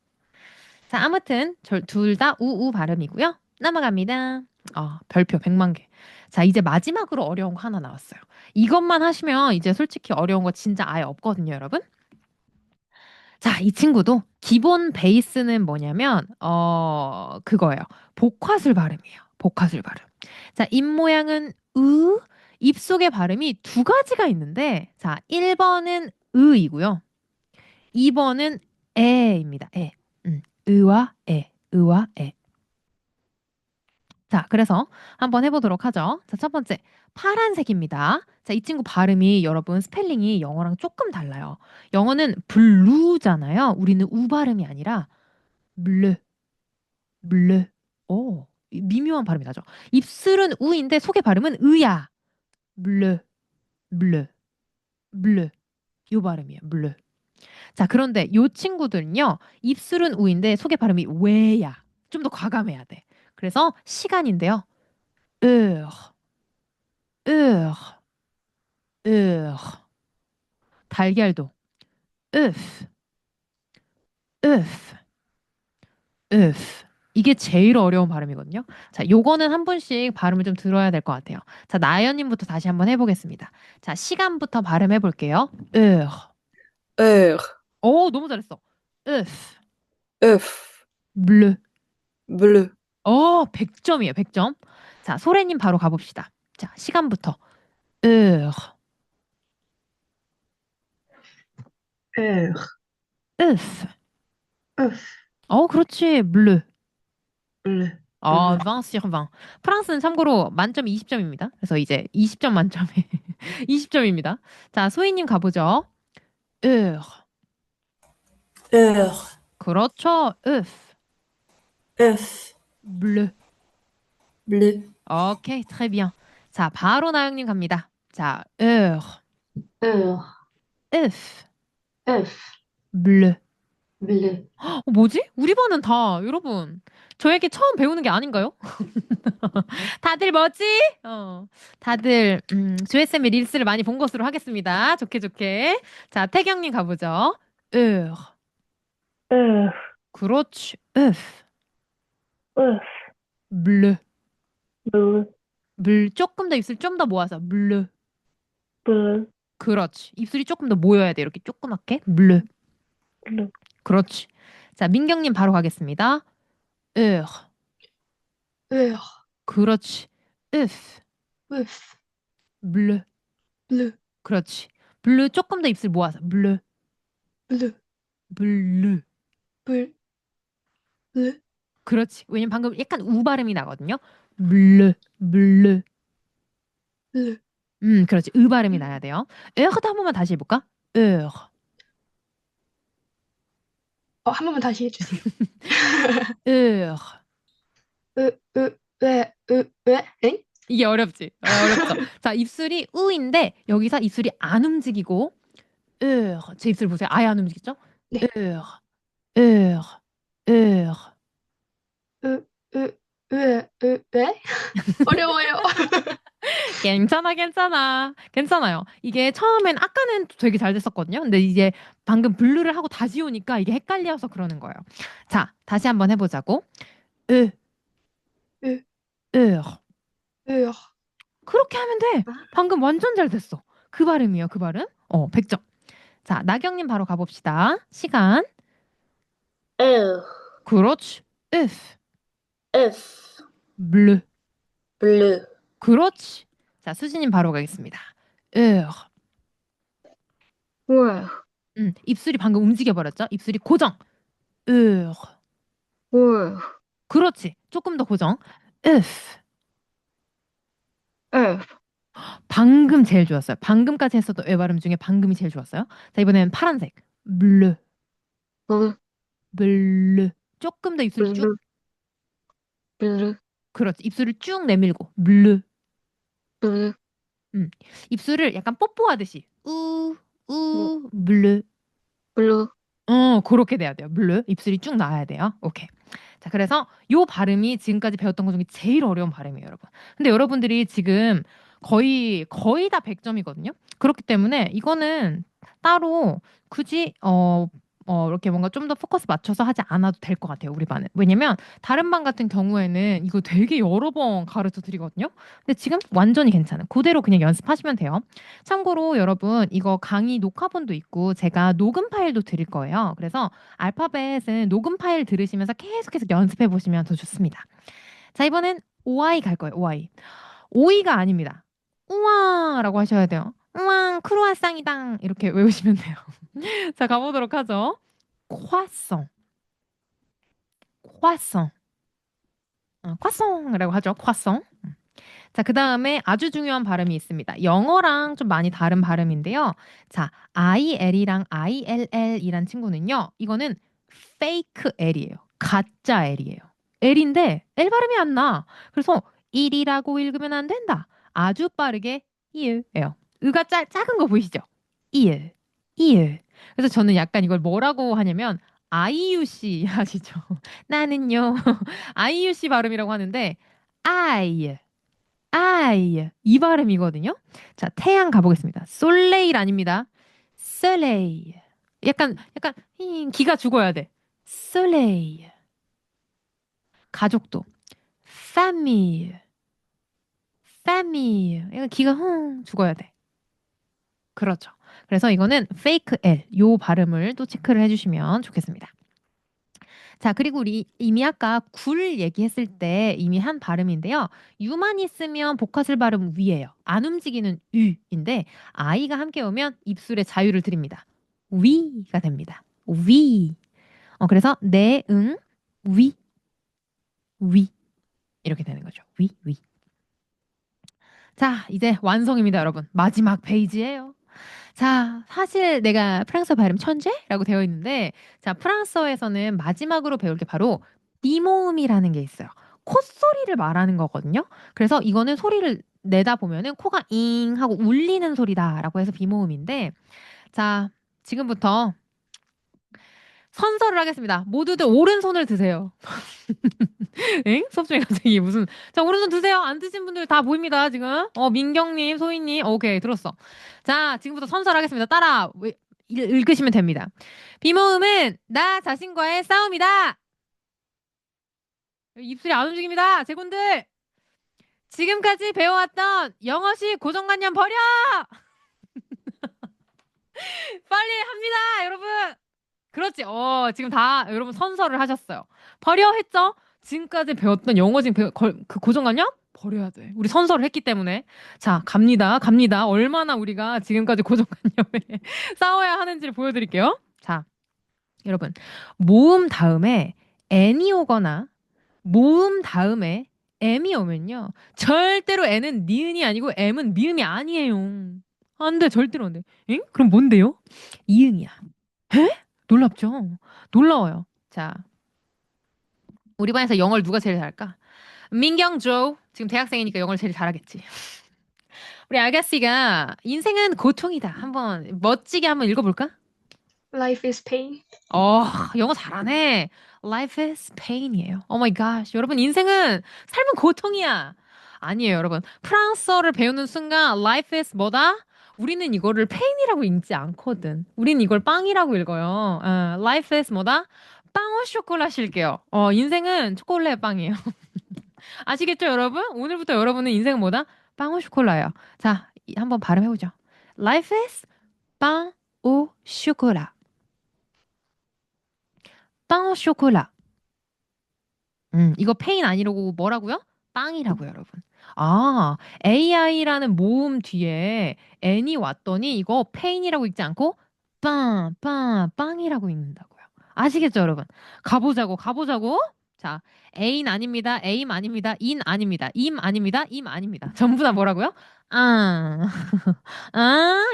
자, 아무튼 둘 다 우우 발음이고요. 넘어갑니다. 별표 100만 개. 자, 이제 마지막으로 어려운 거 하나 나왔어요. 이것만 하시면 이제 솔직히 어려운 거 진짜 아예 없거든요, 여러분. 자, 이 친구도 기본 베이스는 뭐냐면 그거예요. 복화술 발음이에요. 복화술 발음. 자, 입 모양은 입속의 발음이 두 가지가 있는데 자, 1번은 으이고요. 2번은 에입니다. 에. 의와 에. 의와 에. 자, 그래서 한번 해보도록 하죠. 자, 첫 번째. 파란색입니다. 자, 이 친구 발음이 여러분 스펠링이 영어랑 조금 달라요. 영어는 블루잖아요. 우리는 우 발음이 아니라 블루, 블루. 오, 미묘한 발음이 나죠. 입술은 우인데 속의 발음은 의야. 블루, 블루, 블루. 요 발음이에요. 블루. 자, 그런데 요 친구들은요. 입술은 우인데 속의 발음이 왜야. 좀 더 과감해야 돼. 그래서 시간인데요. 으, 으, 으. 달걀도 으프, 으프, 으프. 이게 제일 어려운 발음이거든요. 자, 요거는 한 분씩 발음을 좀 들어야 될 것 같아요. 자, 나연님부터 다시 한번 해보겠습니다. 자, 시간부터 발음해 볼게요. 에, 오, 너무 잘했어. 으프, F, 블루. 블루, 100점이에요, 100점. 자, 소래님 바로 가봅시다. 자, 시간부터. 으, 에, 으프. 으프, 그렇지. 블루. 블루, 20 sur 20. 프랑스는 참고로 만점 20점입니다. 그래서 이제 20점 만점에 20점입니다. 자, 소희님 가보죠. 으, R, 그렇죠. 으프. F, 블루. bleu, 오케이, très bien. 자, 바로 나영님 갑니다. 자, eur, 으프. F, 블루. bleu. 뭐지? 우리 반은 다, 여러분, 저에게 처음 배우는 게 아닌가요? 다들 뭐지? 다들 조회쌤의 릴스를 많이 본 것으로 하겠습니다. 좋게 좋게. 자, 태경님 가보죠. eur, 그렇지. 으프. F, 블루. bleu, 물 조금 더 입술 좀 더 모아서 블루. bleu, 그렇지. 입술이 조금 더 모여야 돼. 이렇게 조그맣게. 블루. bleu, 그렇지. 자, 민경님 바로 가겠습니다. 으. eur, 그렇지. 으프. F, 블루. bleu, 그렇지. 블루 조금 더 입술 모아서 블루. bleu, 블루. bleu, bleu, 그렇지. 왜냐면 방금 약간 우 발음이 나거든요. 블루. 블루. bleu. 그렇지. 으 발음이 나야 돼요. 으도 한 번만 다시 해볼까? 으. 한 번만 다시 해주세요. 으. 왜? 엥? 이게 어렵지? 어렵죠. 자, 입술이 우인데 여기서 입술이 안 움직이고 제 입술 보세요. 아예 안 움직이죠? 네. 으. 으. 으. 왜? 어려워요. 괜찮아, 괜찮아. 괜찮아요. 이게 처음엔 아까는 되게 잘 됐었거든요. 근데 이제 방금 블루를 하고 다시 오니까 이게 헷갈려서 그러는 거예요. 자, 다시 한번 해보자고. 으. 으. 으. eur, 그렇게 하면 돼. 방금 완전 잘 됐어. 그 발음이에요, 그 발음. 100점. 자, 나경님 바로 가봅시다. 시간. R, 그렇지. F. F, 블루. bleu, 그렇지. 자, 수진님 바로 가겠습니다. 으. wer, 입술이 방금 움직여 버렸죠? 입술이 고정. 으. wer, 그렇지. 조금 더 고정. F. F, 방금 제일 좋았어요. 방금까지 했었던 외 발음 중에 방금이 제일 좋았어요. 자, 이번에는 파란색. 블루. bleu, 블루. 조금 더 입술 쭉. bleu, bleu, 그렇지. 입술을 쭉 내밀고. 블루. bleu, 입술을 약간 뽀뽀하듯이. 블루. bleu, 그렇게 돼야 돼요. 블루. 입술이 쭉 나와야 돼요. 오케이. 자, 그래서 요 발음이 지금까지 배웠던 것 중에 제일 어려운 발음이에요, 여러분. 근데 여러분들이 지금 거의 다 100점이거든요. 그렇기 때문에 이거는 따로 굳이 이렇게 뭔가 좀 더 포커스 맞춰서 하지 않아도 될 것 같아요, 우리 반은. 왜냐면 다른 반 같은 경우에는 이거 되게 여러 번 가르쳐 드리거든요. 근데 지금 완전히 괜찮아요. 그대로 그냥 연습하시면 돼요. 참고로 여러분 이거 강의 녹화본도 있고 제가 녹음 파일도 드릴 거예요. 그래서 알파벳은 녹음 파일 들으시면서 계속해서 연습해 보시면 더 좋습니다. 자, 이번엔 오아이 갈 거예요. 오아이. 오이가 아닙니다. 우와라고 하셔야 돼요. 우와 크루아상이당 이렇게 외우시면 돼요. 자, 가보도록 하죠. croissant. croissant. croissant이라고 하죠. croissant. 자, 그 다음에 아주 중요한 발음이 있습니다. 영어랑 좀 많이 다른 발음인데요. 자, IL이랑 ILL이란 친구는요. 이거는 fake L이에요. 가짜 L이에요. L인데 L 발음이 안 나. 그래서 일이라고 읽으면 안 된다. 아주 빠르게 이을예요. 의가 작은 거 보이시죠? 이을, 이을. 그래서 저는 약간 이걸 뭐라고 하냐면 IUC 아시죠? 나는요. IUC 발음이라고 하는데 I 이 발음이거든요. 자, 태양 가보겠습니다. 솔레일 아닙니다. 솔레일. 약간 기가 죽어야 돼. 솔레일. 가족도 famille. 약간 기가 죽어야 돼. 그렇죠. 그래서 이거는 fake L 요 발음을 또 체크를 해주시면 좋겠습니다. 자, 그리고 우리 이미 아까 굴 얘기했을 때 이미 한 발음인데요. 유만 있으면 복화술 발음 위예요. 안 움직이는 유인데 아이가 함께 오면 입술에 자유를 드립니다. 위가 됩니다. 위. 그래서 네, 응, 위, 위. 이렇게 되는 거죠. 위, 위. 자, 이제 완성입니다, 여러분. 마지막 페이지예요. 자, 사실 내가 프랑스어 발음 천재라고 되어 있는데, 자, 프랑스어에서는 마지막으로 배울 게 바로 비모음이라는 게 있어요. 콧소리를 말하는 거거든요. 그래서 이거는 소리를 내다 보면은 코가 잉 하고 울리는 소리다라고 해서 비모음인데, 자, 지금부터 선서를 하겠습니다. 모두들 오른손을 드세요. 엥? 수업 중에 갑자기 무슨. 자, 오른손 드세요. 안 드신 분들 다 보입니다, 지금. 민경님, 소희님. 오케이, 들었어. 자, 지금부터 선서를 하겠습니다. 따라 읽으시면 됩니다. 비모음은 나 자신과의 싸움이다. 입술이 안 움직입니다. 제군들. 지금까지 배워왔던 영어식 고정관념 버려! 빨리 합니다, 여러분. 그렇지. 지금 다 여러분 선서를 하셨어요. 버려 했죠? 지금까지 배웠던 영어식 그 고정관념 버려야 돼. 우리 선서를 했기 때문에. 자, 갑니다. 얼마나 우리가 지금까지 고정관념에 싸워야 하는지를 보여드릴게요. 자, 여러분. 모음 다음에 n이 오거나 모음 다음에 m이 오면요. 절대로 n은 니은이 아니고 m은 미음이 아니에요. 안 돼. 절대로 안 돼. 응? 그럼 뭔데요? 이응이야. 에? 놀랍죠? 놀라워요. 자, 우리 반에서 영어를 누가 제일 잘할까? 민경조. 지금 대학생이니까 영어를 제일 잘하겠지. 우리 아가씨가 인생은 고통이다. 한번 멋지게 한번 읽어볼까? Life is pain. 영어 잘하네. Life is pain이에요. Oh my gosh. 여러분, 인생은 삶은 고통이야. 아니에요, 여러분. 프랑스어를 배우는 순간 life is 뭐다? 우리는 이거를 pain이라고 읽지 않거든. 우리는 이걸 빵이라고 읽어요. life is 뭐다? 빵오 쇼콜라실게요. 인생은 초콜릿 빵이에요. 아시겠죠, 여러분? 오늘부터 여러분은 인생은 뭐다? 빵오 쇼콜라예요. 자, 한번 발음해보죠. Life is 빵오 쇼콜라. 빵 쇼콜라. 이거 페인 아니라고 뭐라고요? 빵이라고요, 여러분. 아, AI라는 모음 뒤에 N이 왔더니 이거 페인이라고 읽지 않고 빵이라고 읽는다고요. 아시겠죠, 여러분? 가보자고. 자, 애인 아닙니다. 에임 아닙니다. 인 아닙니다. 임 아닙니다. 임 아닙니다. 전부 다 뭐라고요?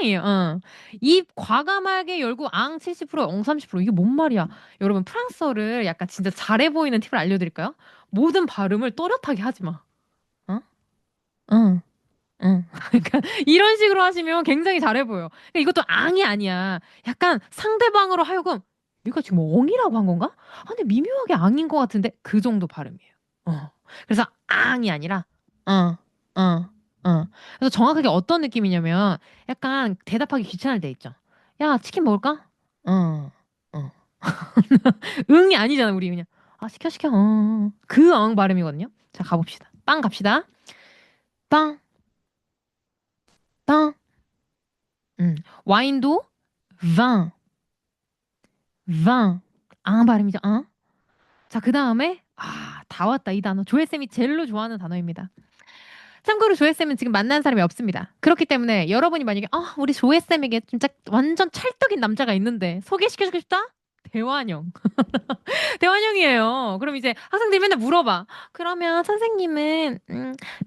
예. 입 과감하게 열고 앙 70%, 엉 30%. 이게 뭔 말이야? 여러분 프랑스어를 약간 진짜 잘해 보이는 팁을 알려드릴까요? 모든 발음을 또렷하게 하지 마. 어? 응. 응. 그러니까 이런 식으로 하시면 굉장히 잘해 보여. 그러니까 이것도 앙이 아니야. 약간 상대방으로 하여금 얘가 지금 엉이라고 한 건가? 근데 미묘하게 앙인 것 같은데 그 정도 발음이에요. 그래서 앙이 아니라 어, 어, 그래서 정확하게 어떤 느낌이냐면 약간 대답하기 귀찮을 때 있죠. 야, 치킨 먹을까? 어. 응이 아니잖아, 우리 그냥. 시켜. 그 엉 발음이거든요. 자, 가봅시다. 빵 갑시다. 빵. 와인도 vin. 앙 발음이죠. 자, 그 다음에 다 왔다 이 단어. 조혜쌤이 제일로 좋아하는 단어입니다. 참고로 조혜쌤은 지금 만난 사람이 없습니다. 그렇기 때문에 여러분이 만약에 우리 조혜쌤에게 진짜 완전 찰떡인 남자가 있는데 소개시켜주고 싶다? 대환영. 대환영이에요. 그럼 이제 학생들이 맨날 물어봐. 그러면 선생님은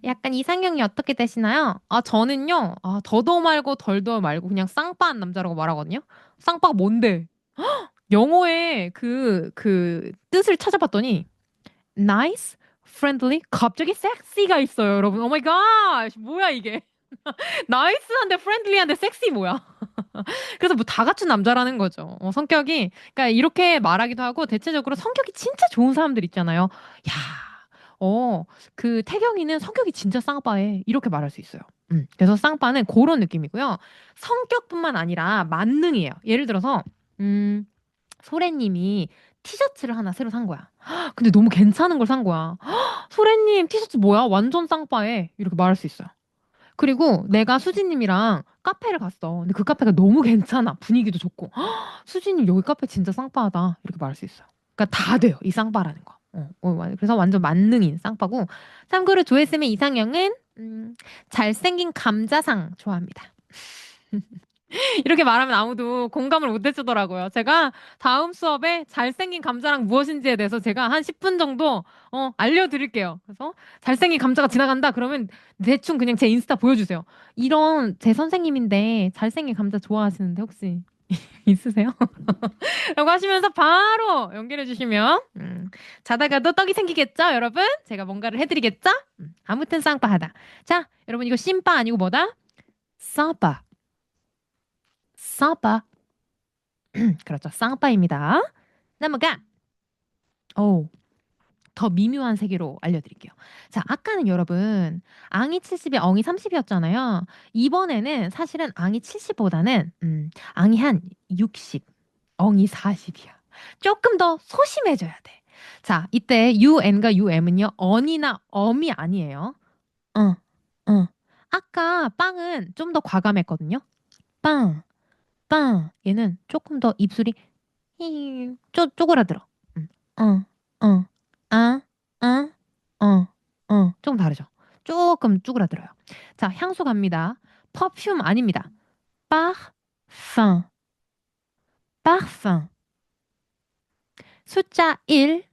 약간 이상형이 어떻게 되시나요? 아 저는요. 아 더더 말고 덜더 말고 그냥 쌍빠한 남자라고 말하거든요. 쌍빠가 뭔데? 영어의 그 뜻을 찾아봤더니 nice, friendly, 갑자기 섹시가 있어요, 여러분. 오 마이 갓. 뭐야 이게? 나이스한데 프렌들리한데 섹시 뭐야? 그래서 뭐 다 갖춘 남자라는 거죠. 성격이 그러니까 이렇게 말하기도 하고 대체적으로 성격이 진짜 좋은 사람들 있잖아요. 야, 그 태경이는 성격이 진짜 쌍빠해. 이렇게 말할 수 있어요. 그래서 쌍빠는 그런 느낌이고요. 성격뿐만 아니라 만능이에요. 예를 들어서 소래님이 티셔츠를 하나 새로 산 거야. 근데 너무 괜찮은 걸 산 거야. 소래님 티셔츠 뭐야? 완전 쌍빠해. 이렇게 말할 수 있어요. 그리고 내가 수지님이랑 카페를 갔어. 근데 그 카페가 너무 괜찮아. 분위기도 좋고. 수지님 여기 카페 진짜 쌍빠하다. 이렇게 말할 수 있어요. 그러니까 다 돼요. 이 쌍빠라는 거. 그래서 완전 만능인 쌍빠고. 참고로 조회쌤의 이상형은 잘생긴 감자상 좋아합니다. 이렇게 말하면 아무도 공감을 못 해주더라고요. 제가 다음 수업에 잘생긴 감자랑 무엇인지에 대해서 제가 한 10분 정도 알려드릴게요. 그래서 잘생긴 감자가 지나간다 그러면 대충 그냥 제 인스타 보여주세요. 이런 제 선생님인데 잘생긴 감자 좋아하시는데 혹시 있으세요? 라고 하시면서 바로 연결해 주시면 자다가도 떡이 생기겠죠, 여러분? 제가 뭔가를 해드리겠죠? 아무튼 쌍빠하다. 자, 여러분 이거 씬빠 아니고 뭐다? 싸빠. 싸빠. 그렇죠. 쌍빠입니다. 넘어가. 더 미묘한 세계로 알려드릴게요. 자, 아까는 여러분 앙이 70에 엉이 30이었잖아요. 이번에는 사실은 앙이 70보다는 앙이 한 60, 엉이 40이야. 조금 더 소심해져야 돼. 자, 이때 UN과 UM은요. 언이나 엄이 아니에요. 아까 빵은 좀 더 과감했거든요. 빵. 빵. 얘는 조금 더 입술이 쪼그라들어. 아, 조금 다르죠. 조금 쪼그라들어요. 자, 향수 갑니다. 퍼퓸 아닙니다. parfum. parfum. 숫자 1,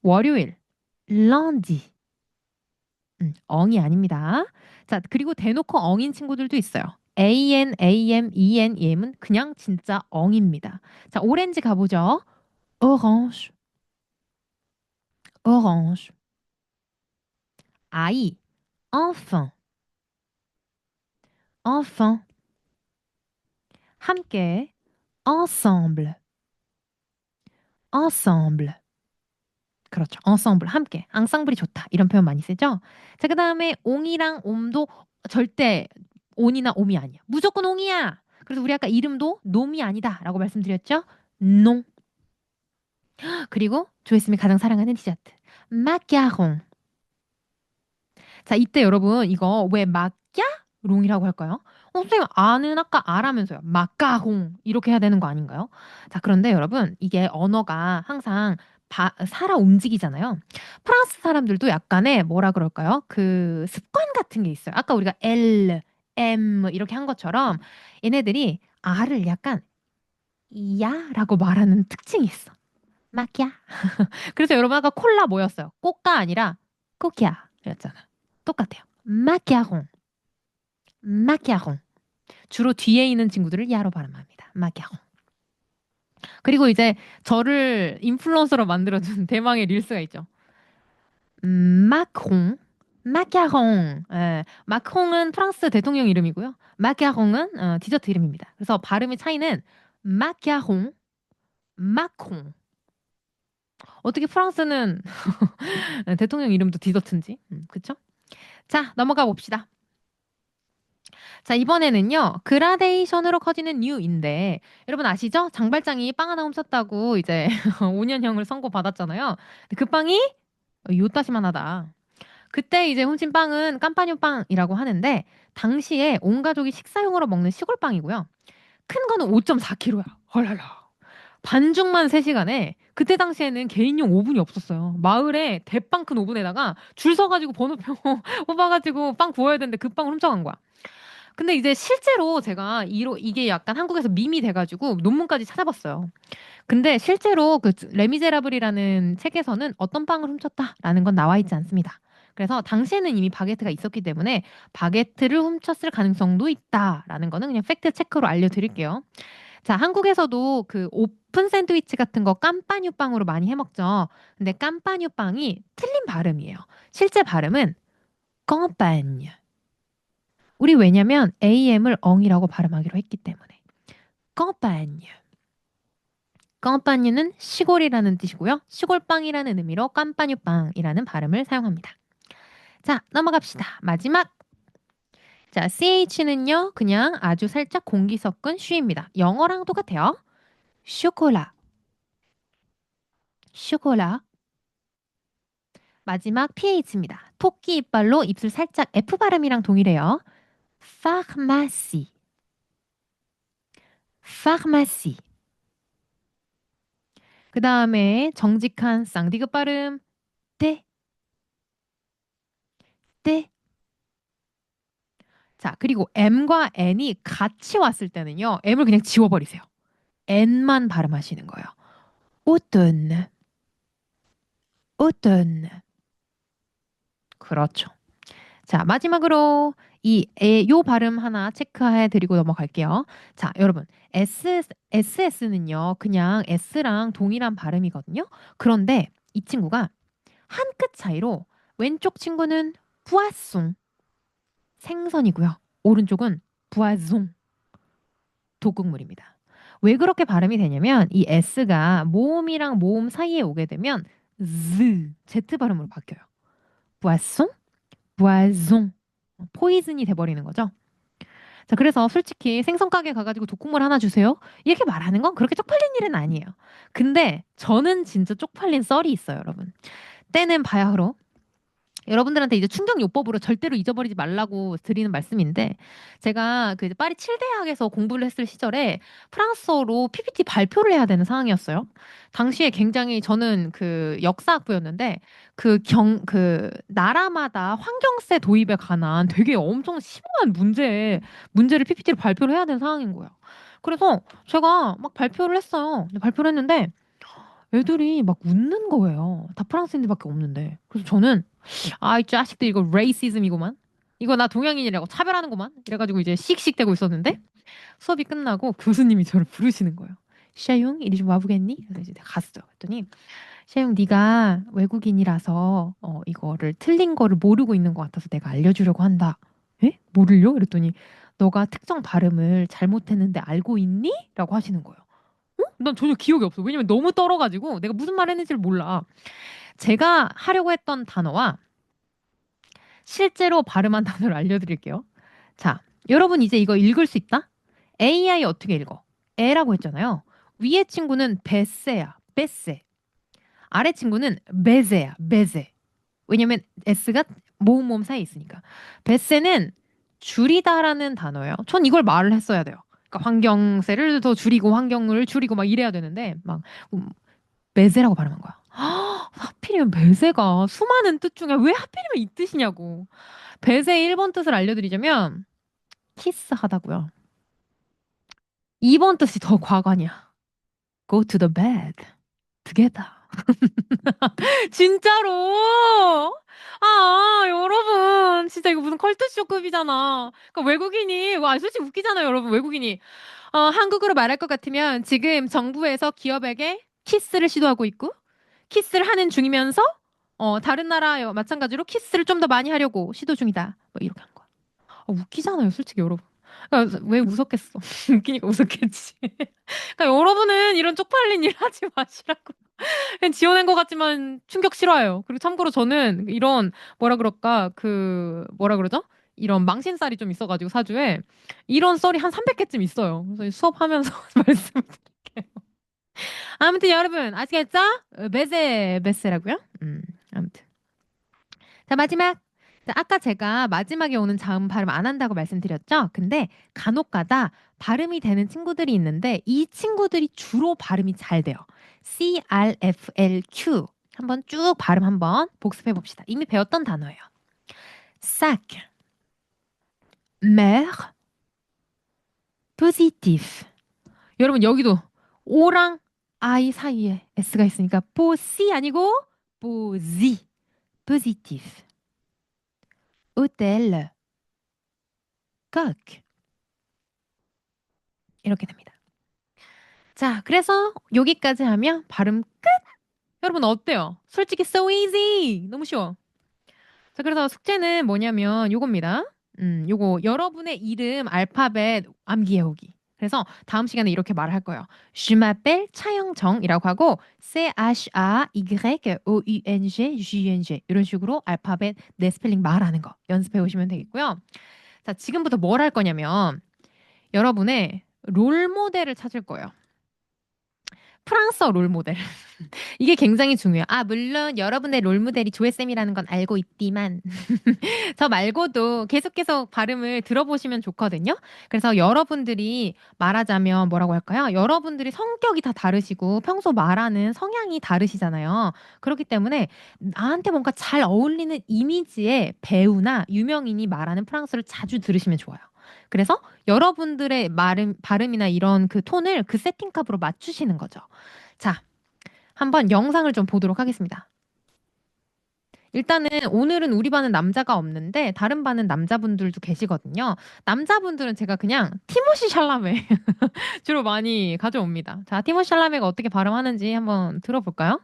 월요일, lundi. 엉이 아닙니다. 자, 그리고 대놓고 엉인 친구들도 있어요. AN, AM, EN, EM은 그냥 진짜 엉입니다. 자, 오렌지 가보죠. orange, orange. 아이, enfant, enfant. 함께, ensemble, ensemble. 그렇죠. ensemble, 함께. 앙상블이 좋다. 이런 표현 많이 쓰죠? 자, 그 다음에 옹이랑 옴도 절대 온이나 옴이 아니야. 무조건 옹이야. 그래서 우리 아까 이름도 놈이 아니다. 라고 말씀드렸죠? 농. 그리고 조회쌤이 가장 사랑하는 디저트. 마카롱. 자, 이때 여러분 이거 왜 마카롱이라고 할까요? 선생님 아는 아까 아라면서요. 마카롱 이렇게 해야 되는 거 아닌가요? 자, 그런데 여러분 이게 언어가 항상 살아 움직이잖아요. 프랑스 사람들도 약간의 뭐라 그럴까요? 그 습관 같은 게 있어요. 아까 우리가 L, M 이렇게 한 것처럼 얘네들이 R을 약간 야라고 말하는 특징이 있어. 마키야. 그래서 여러분 아까 콜라 뭐였어요? 꼬까 아니라 꼬키야 였잖아. 똑같아요. 마키아롱. 마키아롱. 주로 뒤에 있는 친구들을 야로 발음합니다. 마키아롱. 그리고 이제 저를 인플루언서로 만들어준 대망의 릴스가 있죠. 마크롱. 마카롱. 마크롱은 프랑스 대통령 이름이고요. 마카롱은 디저트 이름입니다. 그래서 발음의 차이는 마카롱, 마크롱. 어떻게 프랑스는 대통령 이름도 디저트인지. 그쵸? 자, 넘어가 봅시다. 자, 이번에는요. 그라데이션으로 커지는 뉴인데 여러분 아시죠? 장발장이 빵 하나 훔쳤다고 이제 5년형을 선고받았잖아요. 근데 그 빵이 요따시만 하다. 그때 이제 훔친 빵은 깜파뉴 빵이라고 하는데 당시에 온 가족이 식사용으로 먹는 시골 빵이고요. 큰 거는 5.4kg야. 헐랄라. 반죽만 3시간에 그때 당시에는 개인용 오븐이 없었어요. 마을에 대빵 큰 오븐에다가 줄 서가지고 번호표 뽑아가지고 빵 구워야 되는데 그 빵을 훔쳐간 거야. 근데 이제 실제로 제가 이게 약간 한국에서 밈이 돼가지고 논문까지 찾아봤어요. 근데 실제로 그 레미제라블이라는 책에서는 어떤 빵을 훔쳤다라는 건 나와 있지 않습니다. 그래서 당시에는 이미 바게트가 있었기 때문에 바게트를 훔쳤을 가능성도 있다라는 거는 그냥 팩트 체크로 알려드릴게요. 자, 한국에서도 그 오픈 샌드위치 같은 거 깜빠뉴 빵으로 많이 해먹죠. 근데 깜빠뉴 빵이 틀린 발음이에요. 실제 발음은 깜빠뉴. 우리 왜냐면 AM을 엉이라고 발음하기로 했기 때문에. 깜빠뉴. 깜빠뉴는 시골이라는 뜻이고요. 시골빵이라는 의미로 깜빠뉴빵이라는 발음을 사용합니다. 자, 넘어갑시다. 마지막. 자, CH는요, 그냥 아주 살짝 공기 섞은 쉬입니다. 영어랑 똑같아요. 쇼콜라. 쇼콜라. 마지막 PH입니다. 토끼 이빨로 입술 살짝 F 발음이랑 동일해요. pharmacie. pharmacie. 그 다음에 정직한 쌍디귿 발음. 때. 때. 자, 그리고 M과 N이 같이 왔을 때는요. M을 그냥 지워버리세요. N만 발음하시는 거예요. automne. automne. 그렇죠. 자, 마지막으로 요 발음 하나 체크해 드리고 넘어갈게요. 자, 여러분. SS는요, 그냥 S랑 동일한 발음이거든요. 그런데 이 친구가 한 끗 차이로 왼쪽 친구는 poisson, 생선이고요. 오른쪽은 poisson, 독극물입니다. 왜 그렇게 발음이 되냐면 이 S가 모음이랑 모음 사이에 오게 되면 Z 발음으로 바뀌어요. poisson, poison. 포이즌이 돼버리는 거죠. 자, 그래서 솔직히 생선 가게 가가지고 독국물 하나 주세요. 이렇게 말하는 건 그렇게 쪽팔린 일은 아니에요. 근데 저는 진짜 쪽팔린 썰이 있어요, 여러분. 때는 바야흐로 여러분들한테 이제 충격요법으로 절대로 잊어버리지 말라고 드리는 말씀인데 제가 그 파리 7대학에서 공부를 했을 시절에 프랑스어로 PPT 발표를 해야 되는 상황이었어요. 당시에 굉장히 저는 그 역사학부였는데 그 나라마다 환경세 도입에 관한 되게 엄청 심오한 문제를 PPT로 발표를 해야 되는 상황인 거예요. 그래서 제가 막 발표를 했어요. 발표를 했는데 애들이 막 웃는 거예요. 다 프랑스인들밖에 없는데. 그래서 저는 아, 이 자식들 이거 레이시즘이구만. 이거 나 동양인이라고 차별하는구만. 이래가지고 이제 씩씩대고 있었는데 수업이 끝나고 교수님이 저를 부르시는 거예요. 샤용 이리 좀 와보겠니? 그래서 이제 내가 갔어요. 그랬더니 샤용 네가 외국인이라서 이거를 틀린 거를 모르고 있는 것 같아서 내가 알려주려고 한다. 에? 뭐를요? 그랬더니 너가 특정 발음을 잘못했는데 알고 있니? 라고 하시는 거예요. 어? 난 전혀 기억이 없어. 왜냐면 너무 떨어가지고 내가 무슨 말 했는지를 몰라. 제가 하려고 했던 단어와 실제로 발음한 단어를 알려드릴게요. 자, 여러분 이제 이거 읽을 수 있다? AI 어떻게 읽어? 에라고 했잖아요. 위에 친구는 베세야, 베세. 아래 친구는 베제야, 베제. 왜냐면 S가 모음 사이에 있으니까. 베세는 줄이다라는 단어예요. 전 이걸 말을 했어야 돼요. 그러니까 환경세를 더 줄이고 환경을 줄이고 막 이래야 되는데 막 베제라고 발음한 거야. 하필이면 베제가 수많은 뜻 중에 왜 하필이면 이 뜻이냐고. 베제의 1번 뜻을 알려드리자면 키스하다고요. 2번 뜻이 더 과관이야. Go to the bed together. 진짜로? 여러분. 진짜 이거 무슨 컬투쇼급이잖아. 그러니까 외국인이, 와, 솔직히 웃기잖아요, 여러분. 외국인이. 한국어로 말할 것 같으면 지금 정부에서 기업에게 키스를 시도하고 있고, 키스를 하는 중이면서, 다른 나라 마찬가지로 키스를 좀 더 많이 하려고 시도 중이다. 뭐 이렇게 한 거야. 웃기잖아요, 솔직히 여러분. 그러니까 왜 웃었겠어? 웃기니까 웃었겠지. 그러니까 여러분은 이런 쪽팔린 일 하지 마시라고. 그냥 지어낸 것 같지만 충격 싫어요. 그리고 참고로 저는 이런 뭐라 그럴까 뭐라 그러죠? 이런 망신살이 좀 있어가지고 사주에 이런 썰이 한 300개쯤 있어요. 그래서 수업하면서 말씀을 드릴게요. 아무튼 여러분 아시겠죠? 베세라고요? 아무튼 자 마지막. 자, 아까 제가 마지막에 오는 자음 발음 안 한다고 말씀드렸죠? 근데 간혹가다 발음이 되는 친구들이 있는데 이 친구들이 주로 발음이 잘 돼요. CRFLQ 한번 쭉 발음 한번 복습해 봅시다. 이미 배웠던 단어예요. sac, mer, positif. 여러분 여기도 O랑 I 사이에 S가 있으니까 posi 아니고 posi. positif. hôtel, coq. 이렇게 됩니다. 자, 그래서 여기까지 하면 발음 끝! 여러분 어때요? 솔직히 so easy! 너무 쉬워. 자, 그래서 숙제는 뭐냐면 요겁니다. 요거 여러분의 이름 알파벳 암기해오기. 그래서 다음 시간에 이렇게 말을 할 거예요. Je m'appelle 차영정이라고 하고 C-H-A-Y-O-U-N-G 이런 식으로 알파벳 내 스펠링 말하는 거 연습해 오시면 되겠고요. 자, 지금부터 뭘 할 거냐면 여러분의 롤 모델을 찾을 거예요. 프랑스어 롤 모델. 이게 굉장히 중요해요. 아, 물론 여러분의 롤 모델이 조회쌤이라는 건 알고 있지만 저 말고도 계속 발음을 들어보시면 좋거든요. 그래서 여러분들이 말하자면 뭐라고 할까요? 여러분들이 성격이 다 다르시고 평소 말하는 성향이 다르시잖아요. 그렇기 때문에 나한테 뭔가 잘 어울리는 이미지의 배우나 유명인이 말하는 프랑스어를 자주 들으시면 좋아요. 그래서 여러분들의 발음이나 이런 그 톤을 그 세팅값으로 맞추시는 거죠. 자, 한번 영상을 좀 보도록 하겠습니다. 일단은 오늘은 우리 반은 남자가 없는데 다른 반은 남자분들도 계시거든요. 남자분들은 제가 그냥 티모시 샬라메 주로 많이 가져옵니다. 자, 티모시 샬라메가 어떻게 발음하는지 한번 들어볼까요?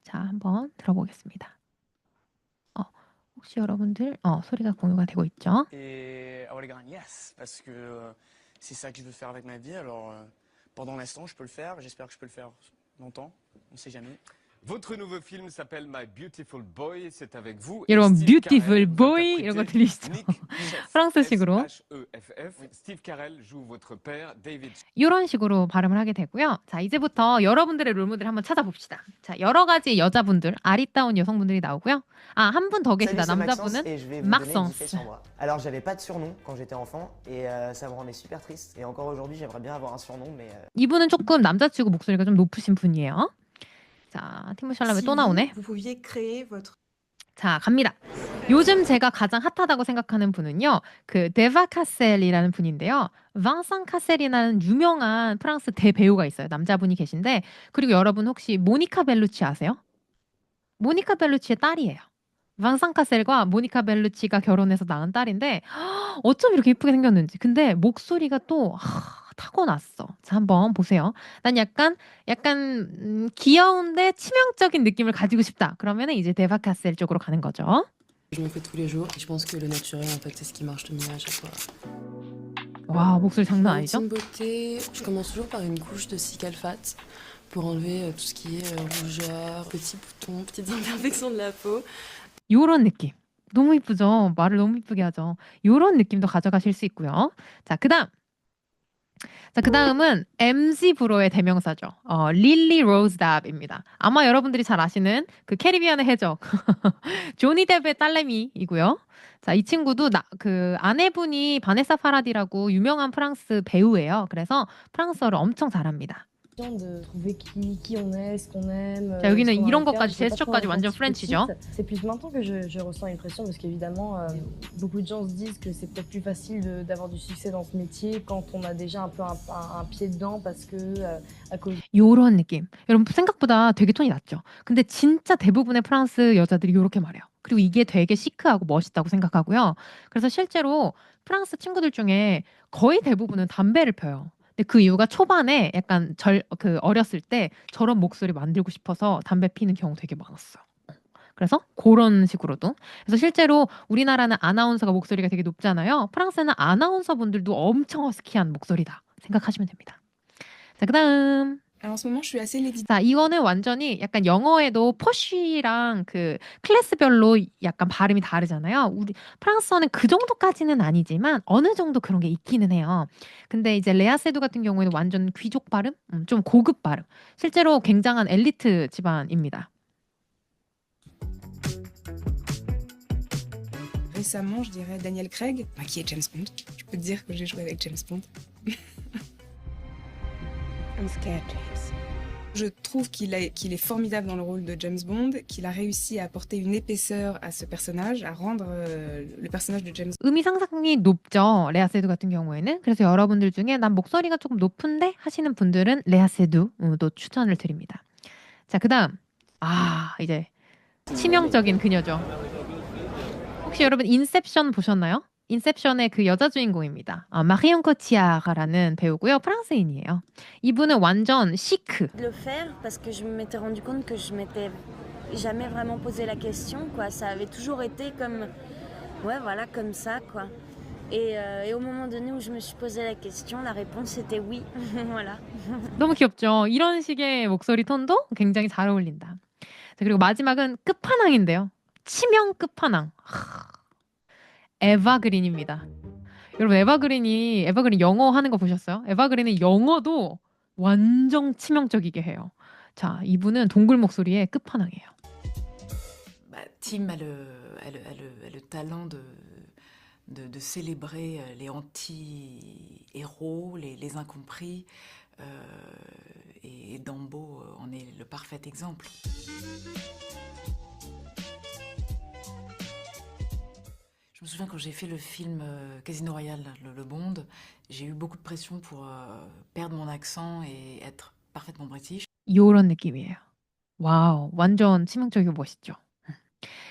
자, 한번 들어보겠습니다. 혹시 여러분들 소리가 공유가 되고 있죠? Et avoir les grains, yes, parce que c'est ça que je veux faire avec ma vie. Alors, pendant l'instant, je peux le faire. J'espère que je peux le faire longtemps. On sait jamais. Votre nouveau film s'appelle My Beautiful Boy. C'est avec vous. 여러분, Steve Beautiful Carell, vous Boy interprétez 이런 거 들리시죠? Nick Sheff, 프랑스식으로. SHEFF. Steve Carell joue votre père, David. 이런 식으로 발음을 하게 되고요. 자, 이제부터 여러분들의 롤모델 한번 찾아봅시다. 자, 여러 가지 여자분들, 아리따운 여성분들이 나오고요. 아, 한 분 더 계시다. Salut, c'est 남자분은 Maxence et je vais vous Maxence. donner 10 faits sur moi. Alors j'avais pas de surnom quand j'étais enfant et ça me rendait super triste et encore aujourd'hui j'aimerais bien avoir un surnom mais 이분은 조금 남자치고 목소리가 좀 높으신 분이에요. 자, 티모시 샬라메 또 나오네. Vous pouviez créer votre 자, 갑니다. 요즘 제가 가장 핫하다고 생각하는 분은요. 그 데바 카셀이라는 분인데요. 방상 카셀이라는 유명한 프랑스 대배우가 있어요. 남자분이 계신데 그리고 여러분 혹시 모니카 벨루치 아세요? 모니카 벨루치의 딸이에요. 방상 카셀과 모니카 벨루치가 결혼해서 낳은 딸인데 어쩜 이렇게 예쁘게 생겼는지. 근데 목소리가 또 타고났어. 자, 한번 보세요. 난 약간 귀여운데 치명적인 느낌을 가지고 싶다. 그러면은 이제 데바 카셀 쪽으로 가는 거죠. Je me fais tous les jours et je pense que le naturel en fait c'est ce qui marche le mieux à chaque fois. 와, 목소리 장난 En 아니죠? team beauté, je commence toujours par une couche de cical-fat pour enlever tout ce qui est rougeur, petits boutons, petites imperfections de la peau. 요런 느낌. 너무 이쁘죠? 말을 너무 이쁘게 하죠. 요런 느낌도 가져가실 수 있고요. 자, 그다음은 MZ 브로의 대명사죠. 릴리 로즈 답입니다. 아마 여러분들이 잘 아시는 그 캐리비안의 해적 조니 뎁의 딸내미이고요. 자, 이 친구도 그 아내분이 바네사 파라디라고 유명한 프랑스 배우예요. 그래서 프랑스어를 엄청 잘합니다. de trouver qui on est, ce qu'on aime. 자, 여기는 ce qu'on 이런 va faire. 것까지 Je l'ai pas trop 제스처까지 완전 ressenti 프렌치죠. petite. C'est plus maintenant que je ressens une pression parce qu'évidemment, beaucoup de gens se disent que c'est peut-être plus facile d'avoir du succès dans ce métier quand on a déjà un peu un pied dedans parce que à cause. 요런 느낌. 여러분 생각보다 되게 톤이 낮죠. 근데 진짜 대부분의 프랑스 여자들이 요렇게 말해요. 그리고 이게 되게 시크하고 멋있다고 생각하고요. 그래서 실제로 프랑스 친구들 중에 거의 대부분은 담배를 펴요. 근데 그 이유가 초반에 약간 어렸을 때 저런 목소리 만들고 싶어서 담배 피는 경우 되게 많았어요. 그래서 그런 식으로도. 그래서 실제로 우리나라는 아나운서가 목소리가 되게 높잖아요. 프랑스는 아나운서 분들도 엄청 허스키한 목소리다 생각하시면 됩니다. 자, 그다음. Alors en ce moment, je suis assez lady. 자, 이거는 완전히 약간 영어에도 포쉬랑 그 클래스별로 약간 발음이 다르잖아요. 우리 프랑스어는 그 정도까지는 아니지만 어느 정도 그런 게 있기는 해요. 근데 이제 레아 세두 같은 경우에는 완전 귀족 발음, 좀 고급 발음. 실제로 굉장한 엘리트 집안입니다. Récemment, je dirais Daniel Craig, qui est James Bond. Je peux te dire que j'ai joué avec James Bond. I'm scared, James. Je trouve qu'il est formidable dans le rôle de James Bond, qu'il a réussi à apporter une épaisseur à ce personnage, à rendre le personnage de James 음이 상당히 높죠. 레아 세두 같은 경우에는. 그래서 여러분들 중에 난 목소리가 조금 높은데 하시는 분들은 레아 세두도 추천을 드립니다. 자, 그다음. 이제 치명적인 그녀죠. 혹시 여러분 인셉션 보셨나요? 인셉션의 그 여자 주인공입니다. 마리온 코티아르라는 배우고요. 프랑스인이에요. 이분은 완전 시크. De le faire parce que je m'étais rendu compte que je m'étais jamais vraiment posé la question, quoi. Ça avait toujours été comme, ouais, voilà, comme ça, quoi. Et au moment donné où je me suis posé la question, la réponse était oui, voilà. 너무 귀엽죠? 이런 식의 목소리 톤도 굉장히 잘 어울린다. 자, 그리고 마지막은 끝판왕인데요. 치명 끝판왕. 에바 그린입니다. 여러분 에바 그린 영어 하는 거 보셨어요? 에바 그린은 영어도 완전 치명적이게 해요. 자, 이분은 동굴 목소리의 끝판왕이에요. Tim a le talent de célébrer les anti-héros, les incompris, et Dambo en est le parfait exemple. Je me souviens quand j'ai fait le film Casino Royale, le Bond, j'ai eu beaucoup de pression pour perdre mon accent et être parfaitement british. 이런 느낌이에요. 와우, 완전 치명적이고 멋있죠.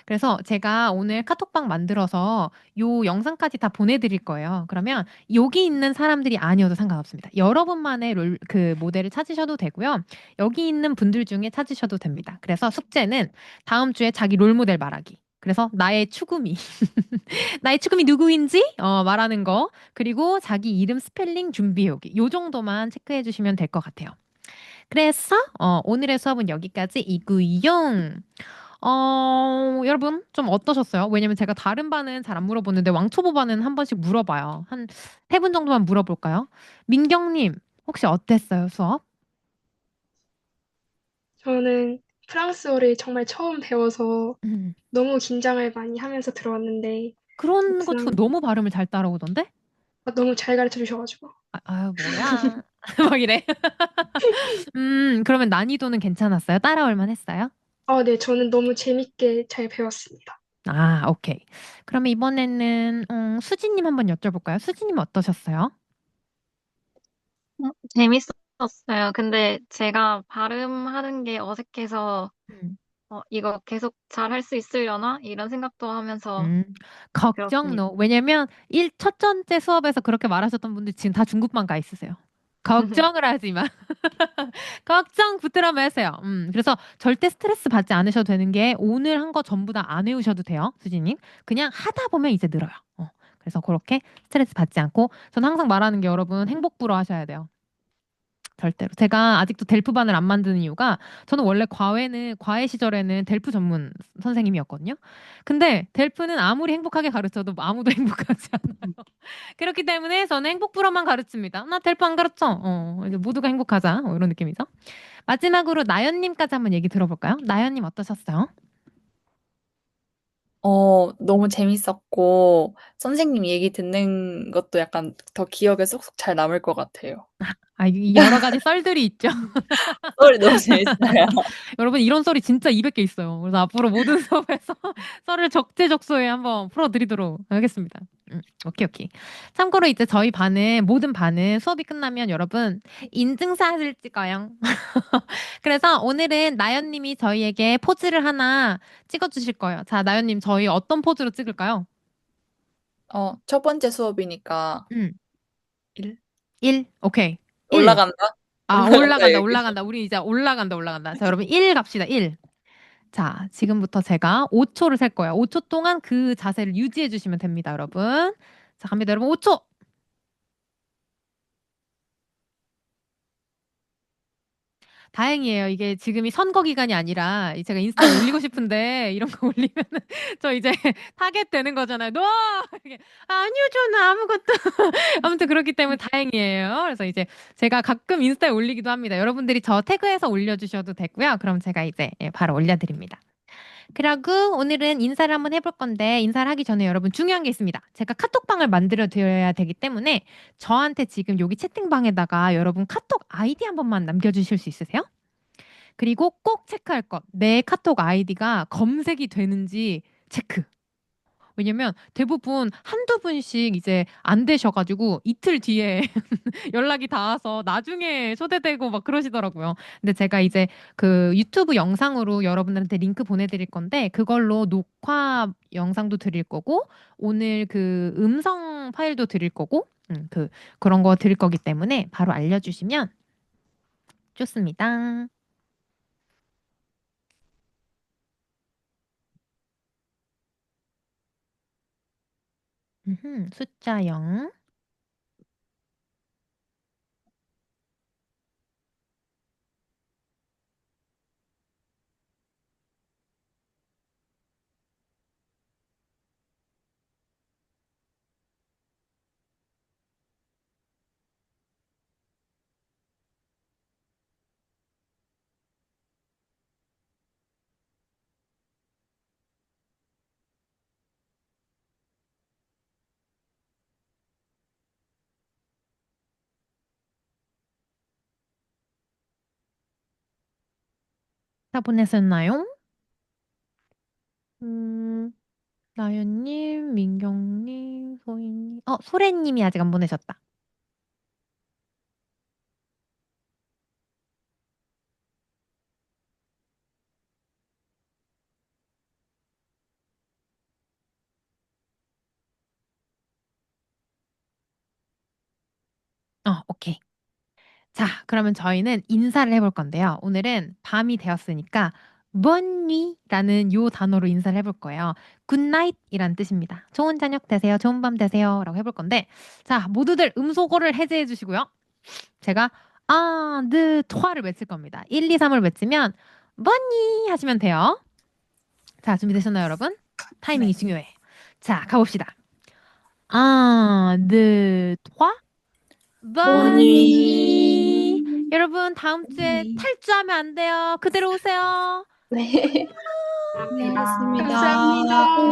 그래서 제가 오늘 카톡방 만들어서 요 영상까지 다 보내드릴 거예요. 그러면 여기 있는 사람들이 아니어도 상관없습니다. 여러분만의 그 모델을 찾으셔도 되고요. 여기 있는 분들 중에 찾으셔도 됩니다. 그래서 숙제는 다음 주에 자기 롤모델 말하기. 그래서 나의 추구미 나의 추구미 누구인지 말하는 거, 그리고 자기 이름 스펠링 준비해오기, 요 정도만 체크해 주시면 될 것 같아요. 그래서 오늘의 수업은 여기까지이고요. 여러분 좀 어떠셨어요? 왜냐면 제가 다른 반은 잘 안 물어보는데 왕초보 반은 한 번씩 물어봐요. 한 3분 정도만 물어볼까요? 민경님 혹시 어땠어요, 수업? 저는 프랑스어를 정말 처음 배워서 너무 긴장을 많이 하면서 들어왔는데 그런 거 막상 너무 발음을 잘 따라오던데? 너무 잘 가르쳐 주셔가지고 아유 뭐야 막 이래. 그러면 난이도는 괜찮았어요? 따라올 만했어요? 네, 저는 너무 재밌게 잘 배웠습니다. 오케이. 그러면 이번에는 수지님 한번 여쭤볼까요? 수지님 어떠셨어요? 재밌었어요. 근데 제가 발음하는 게 어색해서 이거 계속 잘 할 수 있으려나? 이런 생각도 하면서 걱정 배웠습니다. 왜냐면 첫 번째 수업에서 그렇게 말하셨던 분들 지금 다 중국만 가 있으세요. 걱정을 하지 마. 걱정 붙들어 매세요. 그래서 절대 스트레스 받지 않으셔도 되는 게 오늘 한 거 전부 다 안 외우셔도 돼요, 수지님. 그냥 하다 보면 이제 늘어요. 그래서 그렇게 스트레스 받지 않고, 저는 항상 말하는 게 여러분 행복부러 하셔야 돼요. 절대로. 제가 아직도 델프반을 안 만드는 이유가, 저는 원래 과외 시절에는 델프 전문 선생님이었거든요. 근데 델프는 아무리 행복하게 가르쳐도 아무도 행복하지 않아요. 그렇기 때문에 저는 행복부러만 가르칩니다. 나 델프 안 가르쳐. 이제 모두가 행복하자. 이런 느낌이죠. 마지막으로 나연님까지 한번 얘기 들어볼까요? 나연님 어떠셨어요? 너무 재밌었고 선생님 얘기 듣는 것도 약간 더 기억에 쏙쏙 잘 남을 것 같아요. 여러 가지 썰들이 있죠. 썰이 너무 재밌어요. 여러분 이런 썰이 진짜 200개 있어요. 그래서 앞으로 모든 수업에서 썰을 적재적소에 한번 풀어드리도록 하겠습니다. 오케이. 참고로 이제 저희 모든 반은 수업이 끝나면 여러분 인증샷을 찍어요. 그래서 오늘은 나연님이 저희에게 포즈를 하나 찍어주실 거예요. 자, 나연님 저희 어떤 포즈로 찍을까요? 첫 번째 수업이니까 1, 오케이. 올라간다? 올라간다. 우리 이제 올라간다. 자, 여러분 1 갑시다. 1. 자, 지금부터 제가 5초를 셀 거예요. 5초 동안 그 자세를 유지해 주시면 됩니다, 여러분. 자, 갑니다, 여러분. 5초. 다행이에요. 이게 지금이 선거 기간이 아니라 제가 인스타에 올리고 싶은데 이런 거 올리면은 저 이제 타겟 되는 거잖아요. 아니요, 저는 아무것도. 아무튼 그렇기 때문에 다행이에요. 그래서 이제 제가 가끔 인스타에 올리기도 합니다. 여러분들이 저 태그해서 올려주셔도 되고요. 그럼 제가 이제 바로 올려드립니다. 그리고 오늘은 인사를 한번 해볼 건데, 인사를 하기 전에 여러분 중요한 게 있습니다. 제가 카톡방을 만들어 드려야 되기 때문에 저한테 지금 여기 채팅방에다가 여러분 카톡 아이디 한 번만 남겨주실 수 있으세요? 그리고 꼭 체크할 것. 내 카톡 아이디가 검색이 되는지 체크. 왜냐면 대부분 한두 분씩 이제 안 되셔가지고 이틀 뒤에 연락이 닿아서 나중에 초대되고 막 그러시더라고요. 근데 제가 이제 그 유튜브 영상으로 여러분들한테 링크 보내드릴 건데 그걸로 녹화 영상도 드릴 거고 오늘 그 음성 파일도 드릴 거고 그런 거 드릴 거기 때문에 바로 알려주시면 좋습니다. 숫자 0. 다 보내셨나요? 나연님, 민경님, 소희님. 소래님이 아직 안 보내셨다. 오케이. 자, 그러면 저희는 인사를 해볼 건데요. 오늘은 밤이 되었으니까 bonnuit라는 요 단어로 인사를 해볼 거예요. good night이란 뜻입니다. 좋은 저녁 되세요. 좋은 밤 되세요. 라고 해볼 건데 자, 모두들 음소거를 해제해 주시고요. 제가 트와를 외칠 겁니다. 1, 2, 3을 외치면 bonnuit 하시면 돼요. 자, 준비되셨나요, 여러분? 타이밍이 중요해. 자, 가봅시다. 1, 2, 3. bonnuit. 여러분 다음 주에 탈주하면 안 돼요. 그대로 오세요. 네. 감사합니다. 감사합니다.